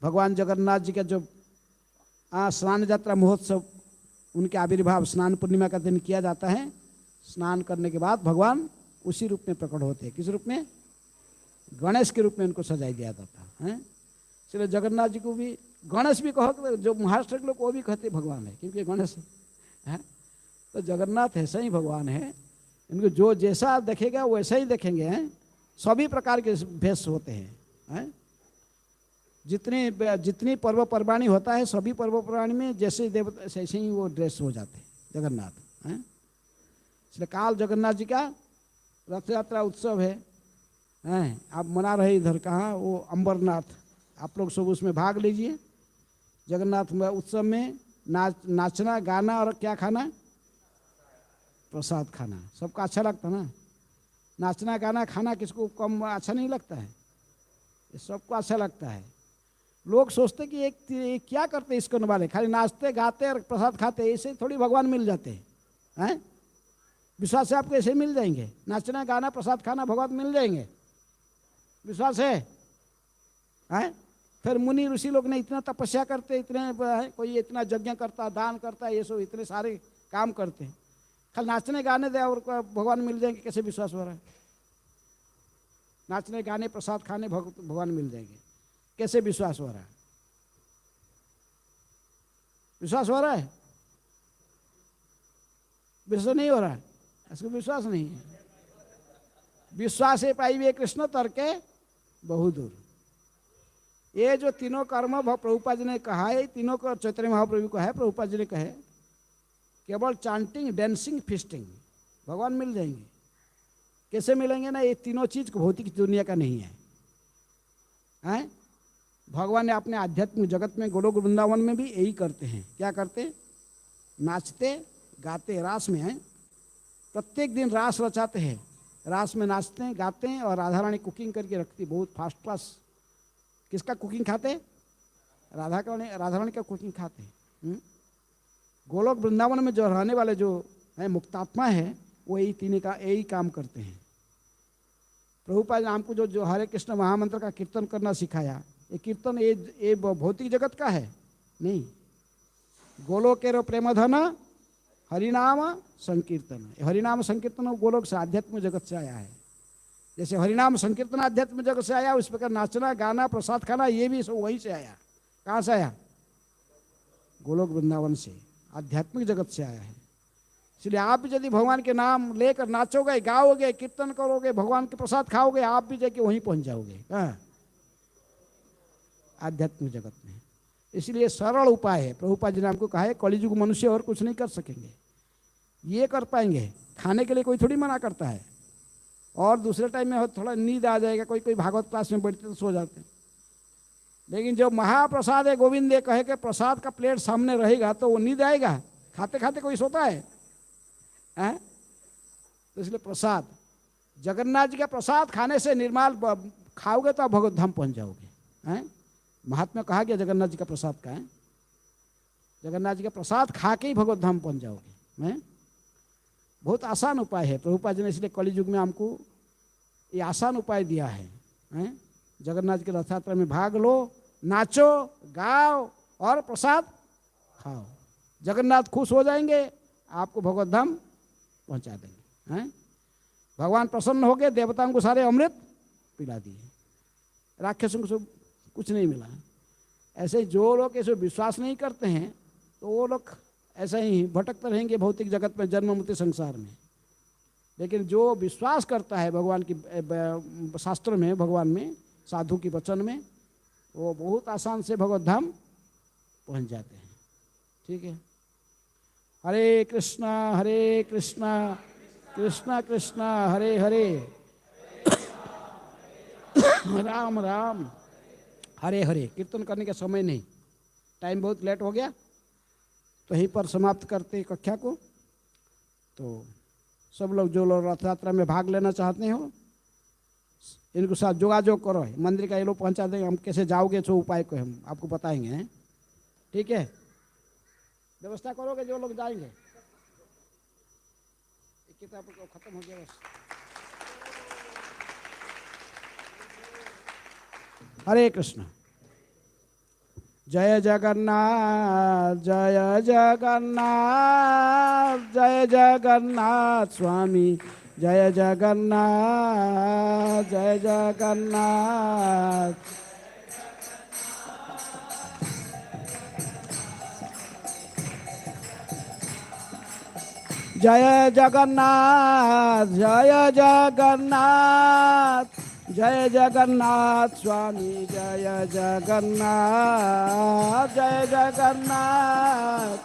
भगवान जगन्नाथ जी का जो स्नान यात्रा महोत्सव, उनके आविर्भाव स्नान पूर्णिमा का दिन किया जाता है। स्नान करने के बाद भगवान उसी रूप में प्रकट होते हैं। किस रूप में? गणेश के रूप में उनको सजाई दिया जाता है। इसलिए जगन्नाथ जी को भी गणेश भी कहो, जो महाराष्ट्र के लोग वो भी कहते भगवान है, क्योंकि गणेश है। तो जगन्नाथ ऐसा ही भगवान है, इनको जो जैसा देखेगा वैसा ही देखेंगे। सभी प्रकार के भेष होते हैं। जितनी पर्व पर्वाणी होता है, सभी पर्व पर्वाणी में जैसे देवता ऐसे ही वो ड्रेस हो जाते हैं जगन्नाथ। इसलिए काल जगन्नाथ जी का रथ यात्रा उत्सव है। आप मना रहे इधर कहाँ, वो अंबरनाथ। आप लोग सब उसमें भाग लीजिए। जगन्नाथ उत्सव में नाचना गाना और क्या खाना, प्रसाद खाना। सबका अच्छा लगता ना? नाचना गाना खाना किसको कम अच्छा नहीं लगता है? ये सबको अच्छा लगता है। लोग सोचते कि एक क्या करते इसको वाले, खाली नाचते गाते और प्रसाद खाते, ऐसे थोड़ी भगवान मिल जाते हैं। विश्वास है आपको ऐसे मिल जाएंगे? नाचना गाना प्रसाद खाना भगवान मिल जाएंगे? विश्वास है? फिर मुनि ऋषि लोग ने इतना तपस्या करते, इतने कोई इतना यज्ञ करता, दान करता, ये सब इतने सारे काम करते हैं, खाली नाचने गाने दे और भगवान मिल जाएंगे? कैसे विश्वास हो रहा है? नाचने गाने प्रसाद खाने भगवान मिल जाएंगे, कैसे विश्वास हो रहा है? विश्वास हो रहा है? विश्वास नहीं हो रहा है, इसको विश्वास नहीं है। विश्वास है पाई वे कृष्ण तर्के बहुदूर। ये जो तीनों कर्म प्रभुपाद जी ने कहा है, तीनों को चैतन्य महाप्रभु को है, प्रभुपाद जी ने कहे केवल चांटिंग डांसिंग फिस्टिंग भगवान मिल जाएंगे। कैसे मिलेंगे ना? ये तीनों चीज भौतिक दुनिया का नहीं है। भगवान ने अपने आध्यात्मिक जगत में गोलोक वृंदावन में भी यही करते हैं। क्या करते? नाचते गाते रास में है। प्रत्येक दिन रास रचाते हैं, रास में नाचते हैं गाते हैं। और राधा रानी कुकिंग करके रखती, बहुत फास्ट क्लास। किसका कुकिंग खाते? राधा रानी का कुकिंग खाते हैं। गोलोक वृंदावन में जो रहने वाले जो है मुक्तात्मा है, वो यही काम करते हैं। प्रभुपाद ने हमको जो हरे कृष्ण महामंत्र का कीर्तन करना सिखाया, ये कीर्तन ये भौतिक जगत का है नहीं। गोलोकेरो प्रेम धन हरिनाम संकीर्तन। हरिनाम संकीर्तन गोलोक से आध्यात्मिक जगत से आया है। जैसे हरिनाम संकीर्तन आध्यात्मिक जगत से आया, उस प्रकार नाचना गाना प्रसाद खाना ये भी सब वहीं से आया। कहाँ से आया? गोलोक वृंदावन से, आध्यात्मिक जगत से आया है। इसलिए आप भी यदि भगवान के नाम लेकर नाचोगे, गाओगे, कीर्तन करोगे, भगवान के प्रसाद खाओगे, आप भी जाके वहीं पहुंच जाओगे। हाँ, आध्यात्मिक जगत में। इसलिए सरल उपाय है। प्रभुपाद जी ने हमको कहा है, कलिजुग मनुष्य और कुछ नहीं कर सकेंगे, ये कर पाएंगे। खाने के लिए कोई थोड़ी मना करता है, और दूसरे टाइम में थोड़ा नींद आ जाएगा, कोई कोई भागवत क्लास में बैठते तो सो जाते हैं। लेकिन जो महाप्रसाद है, गोविंद कहे कि प्रसाद का प्लेट सामने रहेगा तो वो नींद आएगा? खाते खाते कोई सोता है? तो इसलिए प्रसाद, जगन्नाथ जी का प्रसाद खाने से निर्माल खाओगे तो आप भगवत धाम पहुंच जाओगे। हैं? महात्मा कहा गया जगन्नाथ जी का प्रसाद का है, जगन्नाथ जी का प्रसाद खा के ही भगवत धाम पहुंच जाओगे। हैं? बहुत आसान उपाय है। प्रभुपाद जी ने इसलिए कलि युग में हमको ये आसान उपाय दिया है। हैं? जगन्नाथ जी की रथ यात्रा में भाग लो, नाचो, गाओ और प्रसाद खाओ। जगन्नाथ खुश हो जाएंगे, आपको भगवत धाम पहुंचा देंगे। हैं? भगवान प्रसन्न हो गए, देवताओं को सारे अमृत पिला दिए, राक्षसों को कुछ नहीं मिला। ऐसे जो लोग ऐसे विश्वास नहीं करते हैं तो वो लोग ऐसे ही भटकते रहेंगे भौतिक जगत में, जन्म मृत्यु संसार में। लेकिन जो विश्वास करता है भगवान की शास्त्र में, भगवान में, साधु की वचन में, वो बहुत आसान से भगवत धाम पहुंच जाते हैं। ठीक है? हरे कृष्णा कृष्णा कृष्णा हरे हरे, राम राम हरे हरे। कीर्तन करने का समय नहीं, टाइम बहुत लेट हो गया, तो यहीं पर समाप्त करते कक्षा को। तो सब लोग जो लोग रथ यात्रा में भाग लेना चाहते हो, इनके साथ जोगाजोग करो। मंदिर का ये लोग पहुंचा देंगे, हम कैसे जाओगे सो उपाय को हम आपको बताएंगे। हैं? ठीक है? व्यवस्था करोगे जो लोग जाएंगे। किताब को खत्म हो गया बस। हरे कृष्ण। जय जगन्नाथ जय जगन्नाथ, जय जगन्नाथ स्वामी जय जगन्नाथ, जय जगन्नाथ। जय जगन्नाथ जय जगन्नाथ, जय जगन्नाथ स्वामी जय जगन्नाथ, जय जगन्नाथ।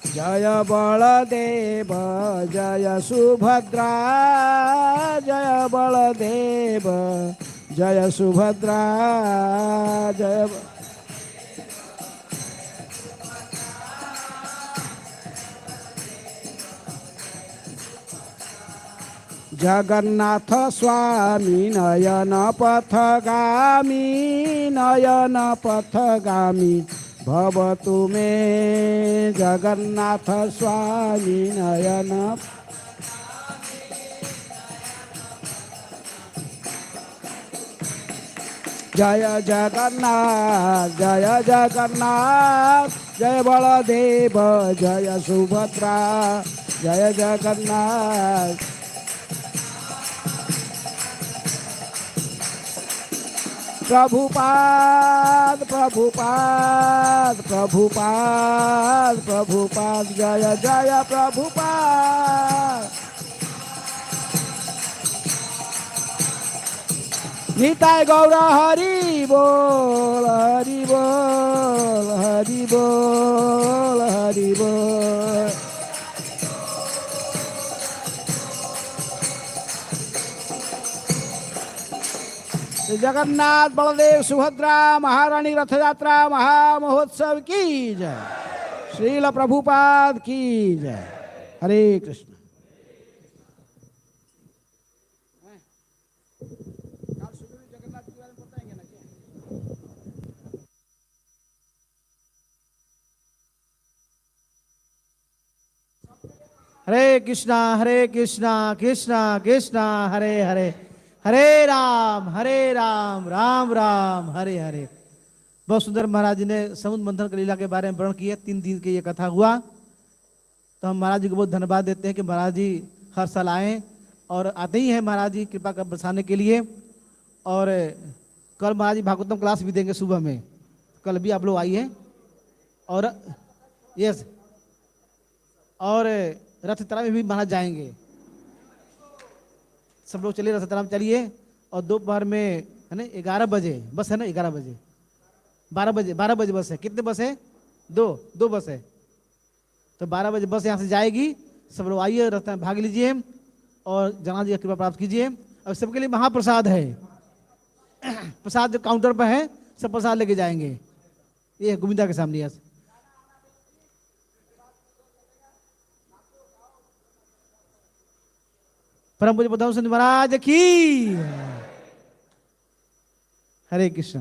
जय बलदेव जय सुभद्रा, जय बलदेव जय सुभद्रा, जय जगन्नाथ स्वामी नयन पथगामी, नयन पथगामी भवतु मे। जगन्नाथ स्वामी नयन, जय जगन्नाथ जय जगन्नाथ, जय बलदेव जय सुभद्रा, जय जगन्नाथ। प्रभुपाद प्रभुपाद प्रभुपाद प्रभुपाद, जय जय प्रभुपाद। निताय गौर हरि बोल, हरि बोल, हरि बोल, हरि बोल। जगन्नाथ बलदेव सुभद्रा महारानी रथ यात्रा महामहोत्सव की जय। श्रील प्रभुपाद की जय। हरे कृष्ण। हरे कृष्णा कृष्णा कृष्णा हरे हरे, हरे राम राम राम हरे हरे। बहुत सुंदर महाराज जी ने समुद्र मंथन की लीला के बारे में वर्णन किया। 3 दिन की ये कथा हुआ। तो हम महाराज जी को बहुत धन्यवाद देते हैं कि महाराज जी हर साल आए और आते ही हैं महाराज जी कृपा कर बरसाने के लिए। और कल महाराज जी भागवतम क्लास भी देंगे सुबह में, कल भी आप लोग आइए। और यस, और रथ यात्रा में भी महाराज जाएंगे। सब लोग चलिए रथ यात्रा में चलिए। और दोपहर में है ना 11 बजे बस है ना, 11 बजे 12 बजे बस है। कितने बस है? दो बस है। तो 12 बजे बस यहाँ से जाएगी। सब लोग आइए, रथ में भाग लीजिए और जनाब जी की कृपा प्राप्त कीजिए। और सबके लिए महाप्रसाद है। प्रसाद जो काउंटर पर है, सब प्रसाद लेके जाएंगे। ये गोविंदा के सामने। यस, परम पूज्य पद्म महाराज की। हरे कृष्ण।